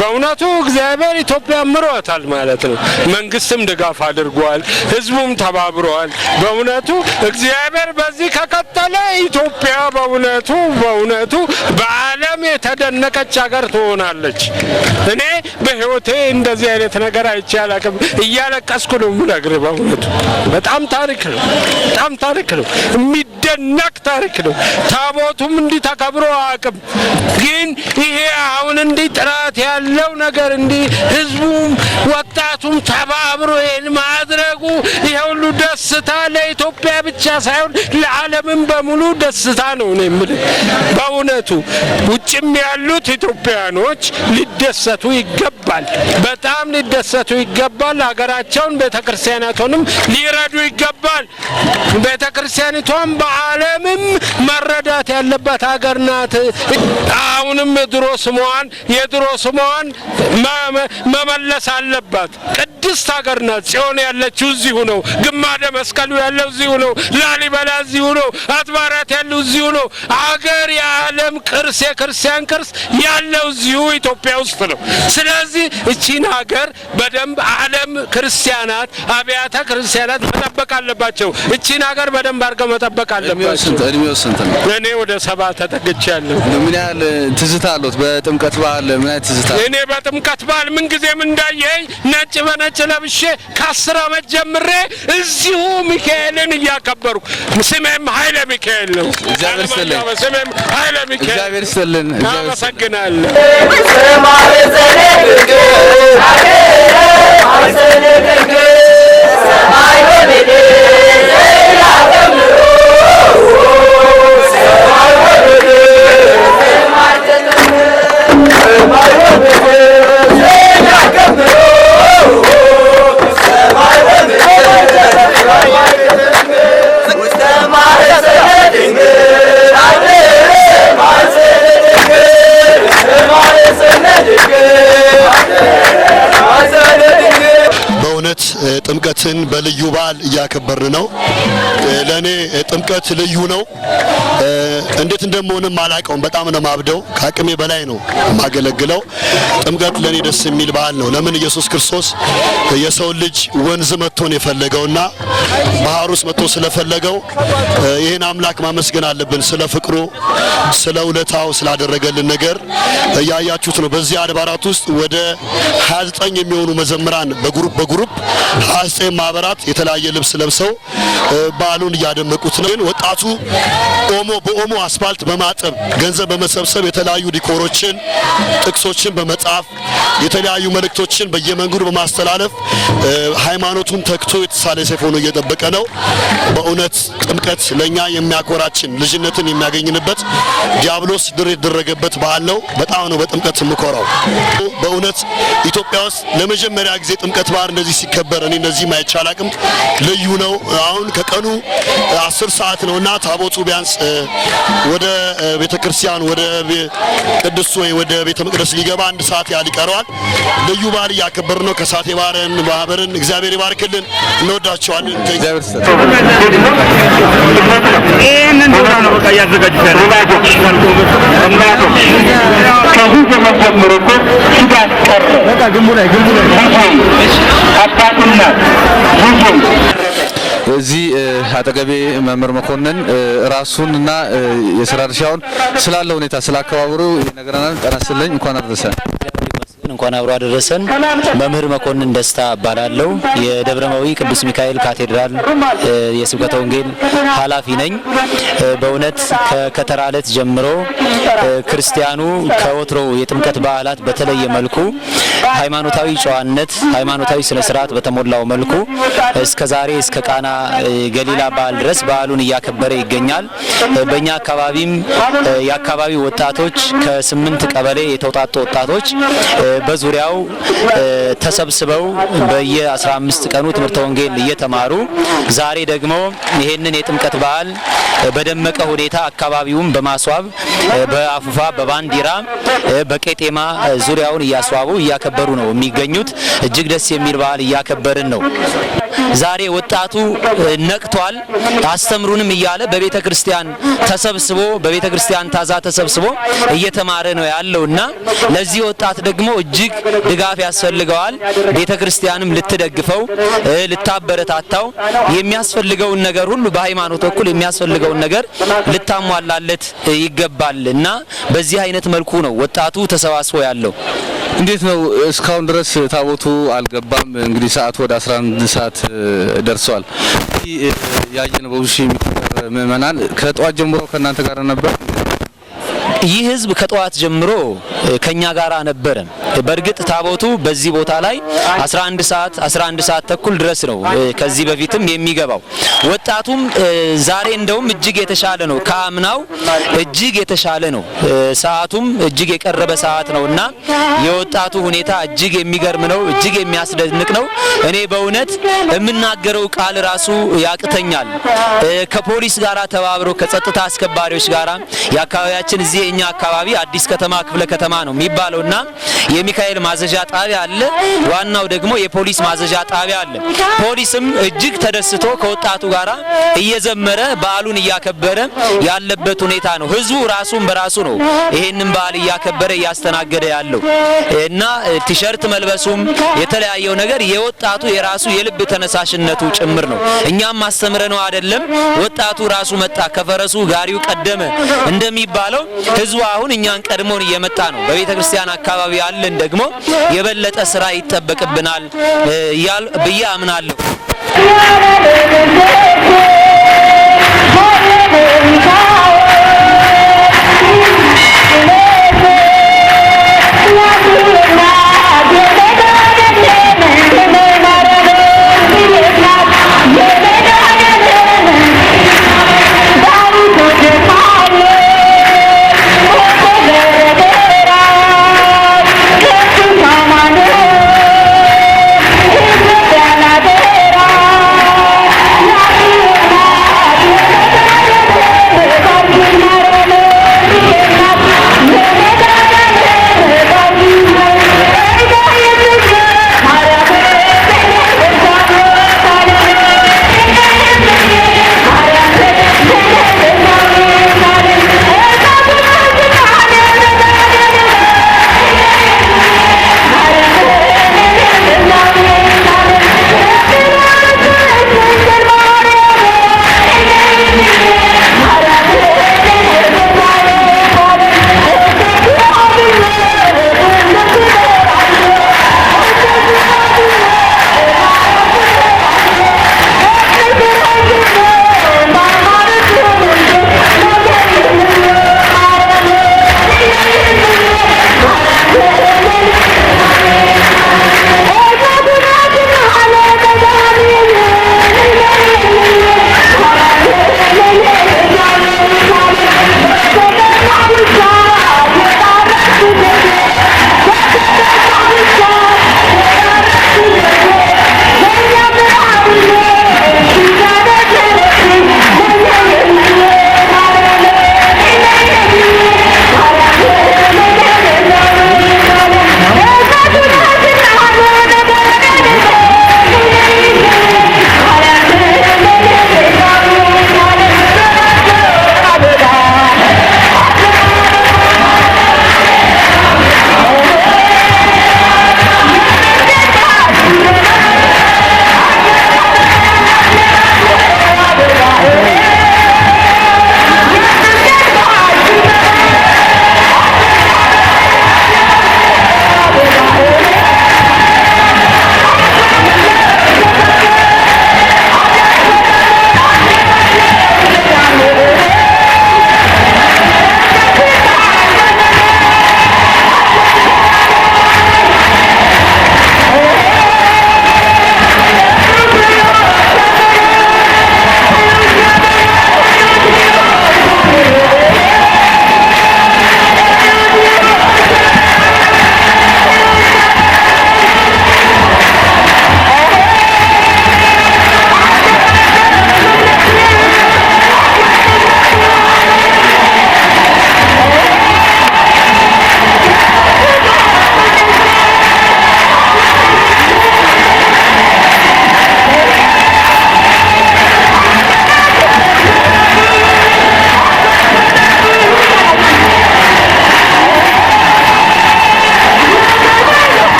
በእውነቱ እግዚአብሔር ኢትዮጵያ ምሯታል ማለት ነው። መንግስትም ድጋፍ አድርጓል፣ ህዝቡም ተባብሯል። በእውነቱ እግዚአብሔር በዚህ ከቀጠለ ኢትዮጵያ በእውነቱ በዓለም የተደነቀች ሀገር ትሆናለች። እኔ በህይወቴ እንደዚህ አይነት ነገር አይቼ አላውቅም። እያለቀስኩ ነው የምነግርህ። በእውነቱ በጣም ታሪክ ነው፣ በጣም ታሪክ ነው፣ የሚደነቅ ታሪክ ነው። ታቦቱም እንዲህ ተከብሮ አያውቅም። ግን ይሄ አሁን እንዲህ ጥራት ያለው ነገር እንዲህ ህዝቡም ወጣቱም ተባብሮ ይሄን ማድረጉ ይሄ ሁሉ ደስታ ለኢትዮጵያ ብቻ ሳይሆን ለዓለምም በሙሉ ደስታ ነው ነው የምልህ። በእውነቱ ውጭም ያሉት ኢትዮጵያኖች ሊደሰቱ ይገባል፣ በጣም ሊደሰቱ ይገባል። ሀገራቸውን ቤተክርስቲያናቸውንም ሊረዱ ይገባል። ቤተክርስቲያኒቷም በዓለምም መረዳት ያለባት ሀገር ናት። አሁንም የድሮ ስሟን መመለስ አለባት። ቅድስት ሀገር ናት። ጽዮን ያለችው እዚሁ ነው። ግማደ መስቀሉ ያለው እዚሁ ነው። ላሊበላ እዚሁ ነው። አድባራት ያለው እዚሁ ነው። አገር የዓለም ቅርስ የክርስቲያን ቅርስ ያለው እዚሁ ኢትዮጵያ ውስጥ ነው። ስለዚህ እቺን ሀገር በደንብ ዓለም ክርስቲያናት አብያተ ክርስቲያናት መጠበቅ አለባቸው። እቺን ሀገር በደንብ አድርገው መጠበቅ አለባቸው። እድሜው ስንት ነው? እኔ ወደ 70 ተጠግቻለሁ። ምን ያህል ትዝታ አለዎት? በጥምቀት በዓል ምን አይነት ትዝታ? እኔ በጥምቀት በዓል ምን ጊዜም እንዳየኝ ነጭ በነጭ ለብሼ ከ10 ዓመት ጀምሬ እዚሁ ሚካኤልን እያከበርኩ ስሜም ኃይለ ሚካኤል ነው። እግዚአብሔር ይስጥልኝ። ስሜም ኃይለ ሚካኤል። እግዚአብሔር ይስጥልኝ። አመሰግናለሁ። ጥምቀትን በልዩ በዓል እያከበርን ነው። ለኔ ጥምቀት ልዩ ነው። እንዴት እንደምሆንም አላውቀውም። በጣም ነው ማብደው። ከአቅሜ በላይ ነው ማገለግለው። ጥምቀት ለኔ ደስ የሚል በዓል ነው። ለምን ኢየሱስ ክርስቶስ የሰው ልጅ ወንዝ መጥቶን የፈለገውና ባህር ውስጥ መጥቶ ስለፈለገው ይሄን አምላክ ማመስገን አለብን። ስለ ፍቅሩ፣ ስለ ውለታው ስላደረገልን ነገር እያያችሁት ነው። በዚህ አድባራት ውስጥ ወደ 29 የሚሆኑ መዘምራን በግሩፕ 29 ማህበራት የተለያየ ልብስ ለብሰው በዓሉን እያደመቁት ነው። ወጣቱ በኦሞ አስፋልት በማጠብ ገንዘብ በመሰብሰብ የተለያዩ ዲኮሮችን፣ ጥቅሶችን በመጻፍ የተለያዩ መልእክቶችን በየመንገዱ በማስተላለፍ ሃይማኖቱን ተክቶ የተሳለ ሰይፍ ሆኖ እየጠበቀ ነው። በእውነት ጥምቀት ለኛ የሚያኮራችን ልጅነትን የሚያገኝንበት ዲያብሎስ ድር የተደረገበት በዓል ነው። በጣም ነው በጥምቀት የምኮራው። በእውነት ኢትዮጵያ ውስጥ ለመጀመሪያ ጊዜ ጥምቀት በዓል እንደዚህ ሲከበር እኔ እንደዚህ ማየት አላቅም። ልዩ ነው። አሁን ከቀኑ 10 ሰዓት ነውና ታቦቱ ቢያንስ ወደ ቤተክርስቲያን ወደ ቅዱስ ወይ ወደ ቤተ መቅደስ ሊገባ 1 ሰዓት ያህል ይቀረዋል። ልዩ በዓል እያከበርን ነው። ከሳቴ ባረን ማህበርን እግዚአብሔር ይባርክልን። እንወዳቸዋለን። እግዚአብሔር ይሄንን ነው በቃ ያዘጋጅተን ከዚህ ዘመን ጀምሮ ሲዳስቀር በቃ ግንቡ ላይ አባትና እዚህ አጠገቤ መምህር መኮንን ራሱንና የሥራ ድርሻውን ስላለው ሁኔታ ስላከባበሩ ይነግረናል። ጠናስልኝ እንኳን አደረሰን። እንኳን አብሮ አደረሰን። መምህር መኮንን ደስታ እባላለሁ። የደብረመዊ ቅዱስ ሚካኤል ካቴድራል የስብከተ ወንጌል ኃላፊ ነኝ። በእውነት ከከተራ ዕለት ጀምሮ ክርስቲያኑ ከወትሮ የጥምቀት በዓላት በተለየ መልኩ ሃይማኖታዊ ጨዋነት፣ ሃይማኖታዊ ስነ ስርዓት በተሞላው መልኩ እስከ ዛሬ እስከ ቃና ገሊላ በዓል ድረስ በዓሉን እያከበረ ይገኛል። በእኛ አካባቢም የአካባቢ ወጣቶች ከ8 ቀበሌ የተውጣጡ ወጣቶች በዙሪያው ተሰብስበው በየ15 ቀኑ ትምህርተ ወንጌል እየተማሩ ዛሬ ደግሞ ይሄንን የጥምቀት በዓል በደመቀ ሁኔታ አካባቢውን በማስዋብ በአፉፋ በባንዲራ በቄጤማ ዙሪያውን እያስዋቡ እያከበሩ ነው የሚገኙት። እጅግ ደስ የሚል በዓል እያከበርን ነው። ዛሬ ወጣቱ ነቅቷል። አስተምሩንም እያለ በቤተ ክርስቲያን ተሰብስቦ በቤተ ክርስቲያን ታዛ ተሰብስቦ እየተማረ ነው ያለውና ለዚህ ወጣት ደግሞ እጅግ ድጋፍ ያስፈልገዋል። ቤተ ክርስቲያንም ልትደግፈው ልታበረታታው የሚያስፈልገውን ነገር ሁሉ በሃይማኖት በኩል የሚያስፈልገውን ነገር ልታሟላለት ይገባልና በዚህ አይነት መልኩ ነው ወጣቱ ተሰባስቦ ያለው። እንዴት ነው እስካሁን ድረስ ታቦቱ አልገባም? እንግዲህ ሰዓቱ ወደ 11 ሰዓት ደርሷል። ያየነው በውሺ የሚቆጠር ምዕመናን ከጠዋት ጀምሮ ከእናንተ ጋር ነበር? ይህ ህዝብ ከጠዋት ጀምሮ ከኛ ጋር ነበረ። በእርግጥ ታቦቱ በዚህ ቦታ ላይ 11 ሰዓት ተኩል ድረስ ነው ከዚህ በፊትም የሚገባው። ወጣቱም ዛሬ እንደውም እጅግ የተሻለ ነው፣ ከአምናው እጅግ የተሻለ ነው። ሰዓቱም እጅግ የቀረበ ሰዓት ነውና የወጣቱ ሁኔታ እጅግ የሚገርም ነው፣ እጅግ የሚያስደንቅ ነው። እኔ በእውነት የምናገረው ቃል ራሱ ያቅተኛል። ከፖሊስ ጋራ ተባብሮ ከጸጥታ አስከባሪዎች ጋራ የአካባቢያችን እዚህ እኛ አካባቢ አዲስ ከተማ ክፍለ ከተማ ነው የሚባለውና የሚካኤል ማዘዣ ጣቢያ አለ። ዋናው ደግሞ የፖሊስ ማዘዣ ጣቢያ አለ። ፖሊስም እጅግ ተደስቶ ከወጣቱ ጋራ እየዘመረ በዓሉን እያከበረ ያለበት ሁኔታ ነው። ህዝቡ ራሱን በራሱ ነው ይሄንን በዓል እያከበረ እያስተናገደ ያለው እና ቲሸርት መልበሱም የተለያየው ነገር የወጣቱ የራሱ የልብ ተነሳሽነቱ ጭምር ነው። እኛም ማስተምረነው አይደለም፣ ወጣቱ ራሱ መጣ ከፈረሱ ጋሪው ቀደመ እንደሚባለው ህዝቡ አሁን እኛን ቀድሞን እየመጣ ነው። በቤተ ክርስቲያን አካባቢ ያለን ደግሞ የበለጠ ስራ ይጠበቅብናል ብዬ አምናለሁ።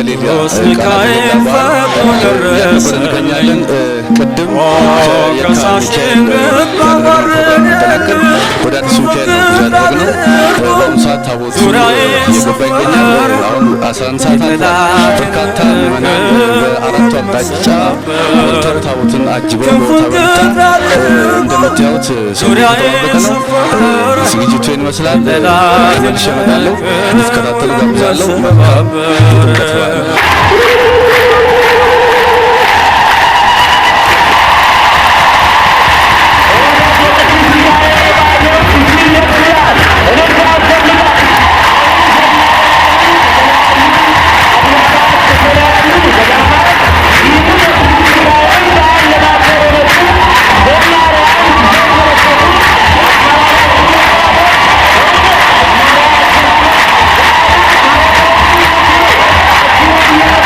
ገሊላ እንገኛለን። ቅድም ከየካቲት ወደ አዲሱ ሚካኤል ያደረግነው በአሁኑ ሰዓት ታቦቱ እየገባ ይገኛል። አሁን 11 ሰዓት በርካታ ምዕመናን በአራቱ አቅጣጫ ታቦትን አጅበው እንደምታዩት ሰው እየተጠባበቀ ነው። ዝግጅቱ ይመስላል። መልሼ እመጣለሁ። እንድትከታተሉ ጋብዛለሁ። መልካም የጥምቀት በዓል። Yeah.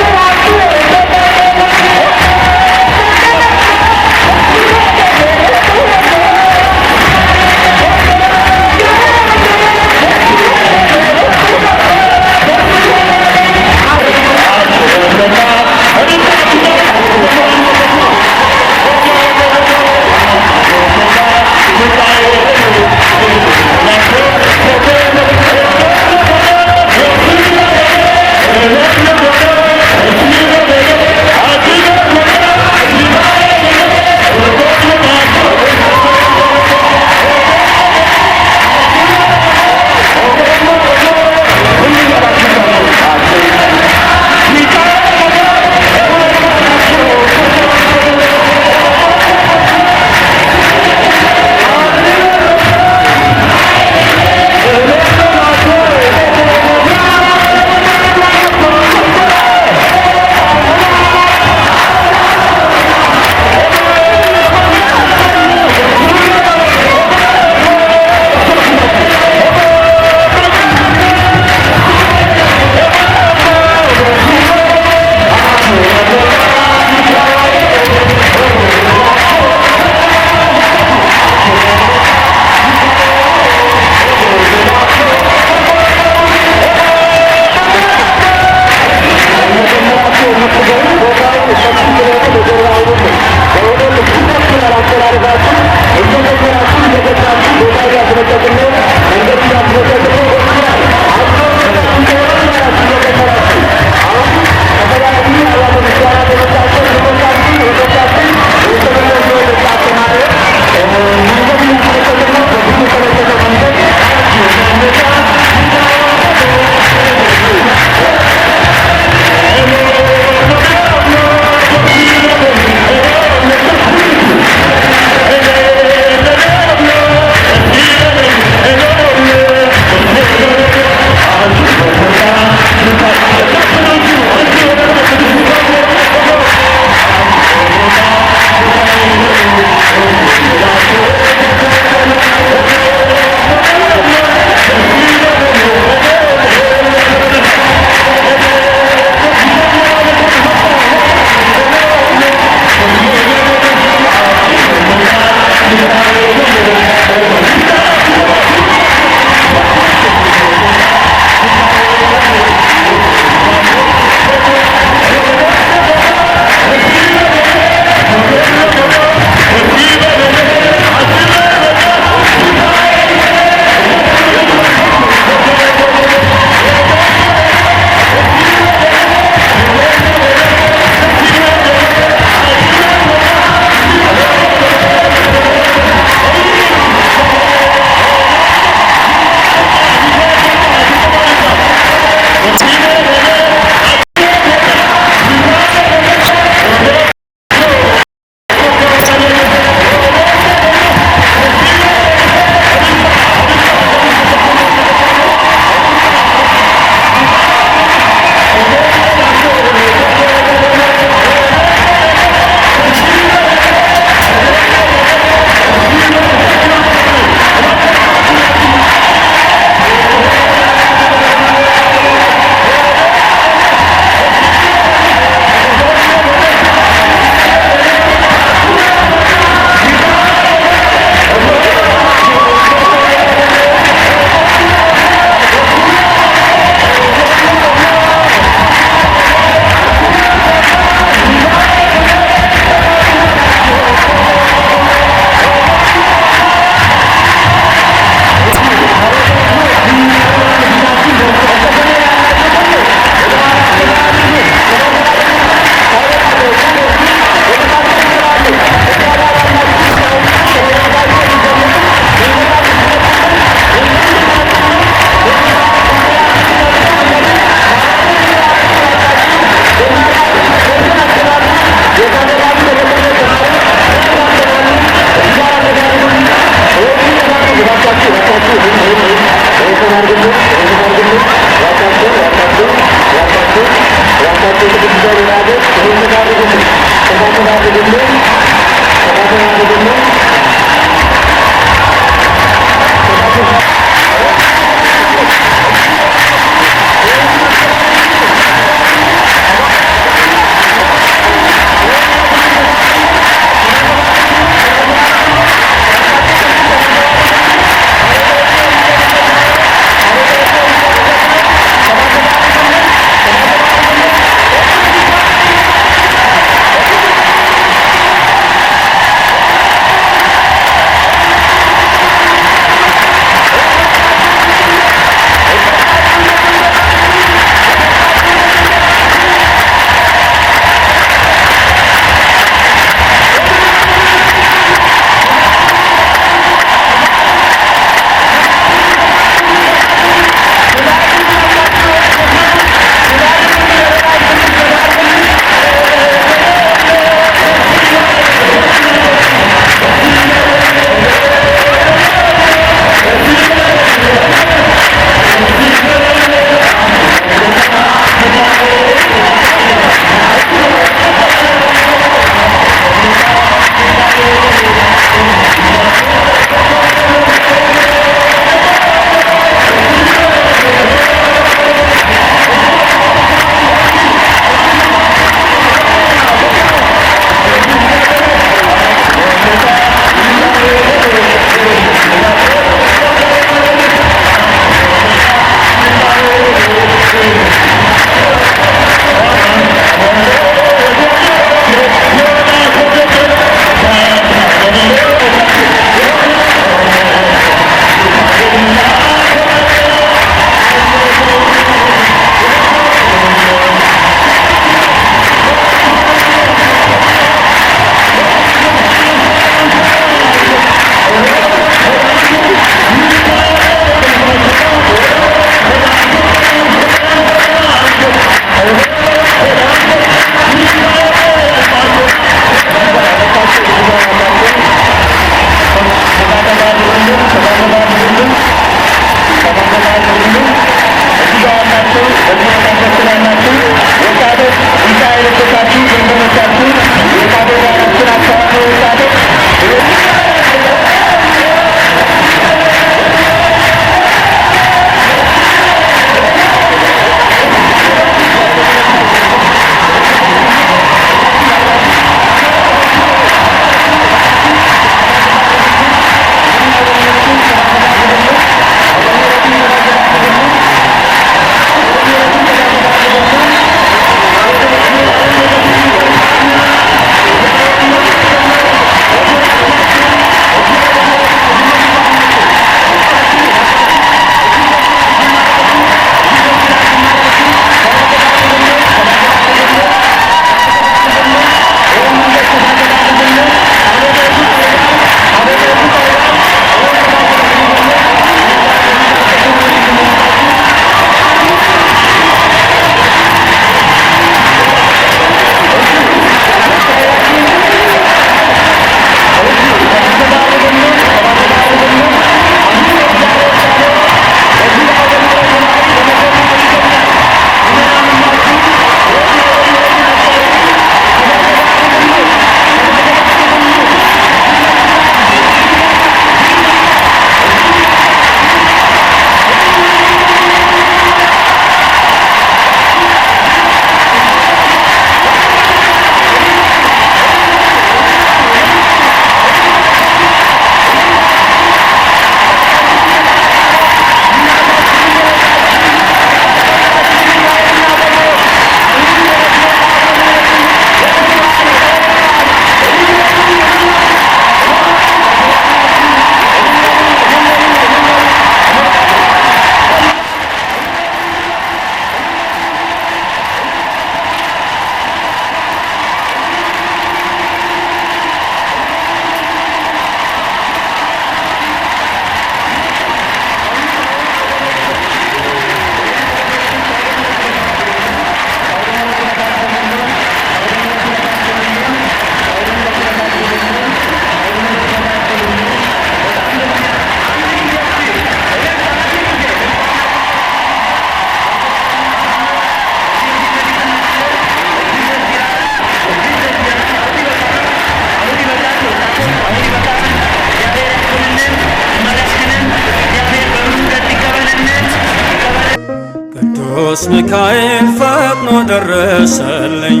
ቅዱስ ሚካኤል ፈጥኖ ደረሰልኝ።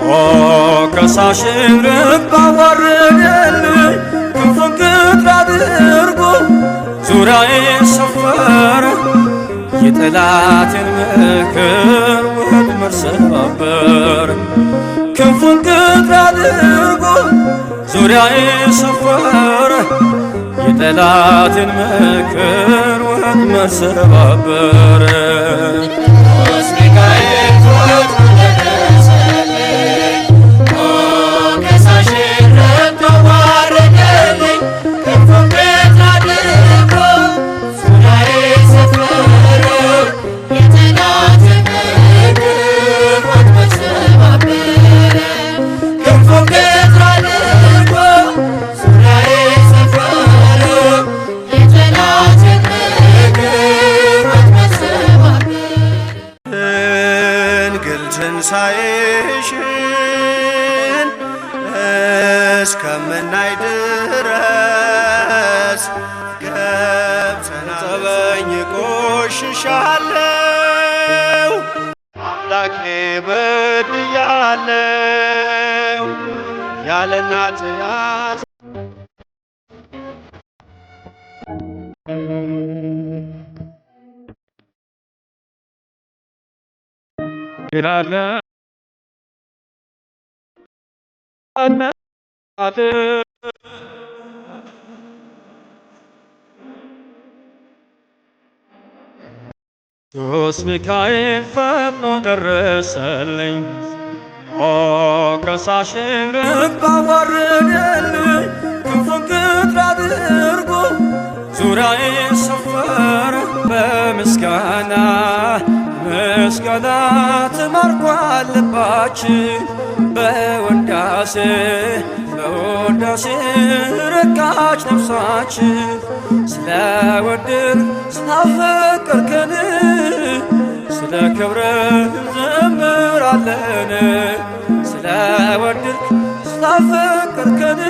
ኦ ከሳሽን ርቅ አዋረደልኝ። ክንፉን ቅጥር አድርጎ ዙሪያዬን ሰፈረ። የጠላቴን ምክር ወጥመድ ሰባበረ። ክንፉን ቅጥር አድርጎ ዙሪያዬን ሰፈረ። የጠላቴን ምክር ወጥመድ ሰባበረ። ቅዱስ ሚካኤል ፈጥኖ ደረሰልኝ። ኦ ከሳሽን ርቅ አዋረደልኝ። ክንፉን ቅጥር አድርጎ ዙሪያዬን ሰፈረ። የጠላቴን ምክር ወጥመድ ሰባበረ። ክንፉን ቅጥር አድርጎ ዙሪያዬን ሰፈረ። የጠላቴን ምክር ወጥመድ ሰባበረ። ድንግል ትንሣኤሽን እስከምናይ ድረስ ገብተን ጠበኝ ቆሽሻለሁ። አምላኬ በድያለሁ ያለ እናት ይላለ ቅዱስ ሚካኤል ፈጥኖ ደረሰልኝ። ኦ ከሳሽን ርቅ አዋረደልኝ። ክንፉን ቅጥር አድርጎ ዙሪያዬን ሰፈረ። በምስጋና ምስጋና ተማርኳል ልባችን። በወዳሴ ረካች ነፍሳችን። ስለወደድን ስላፈቀርከን ስለ ክብርህ እንዘምራለን። ስለወደድን ስላፈቀርከን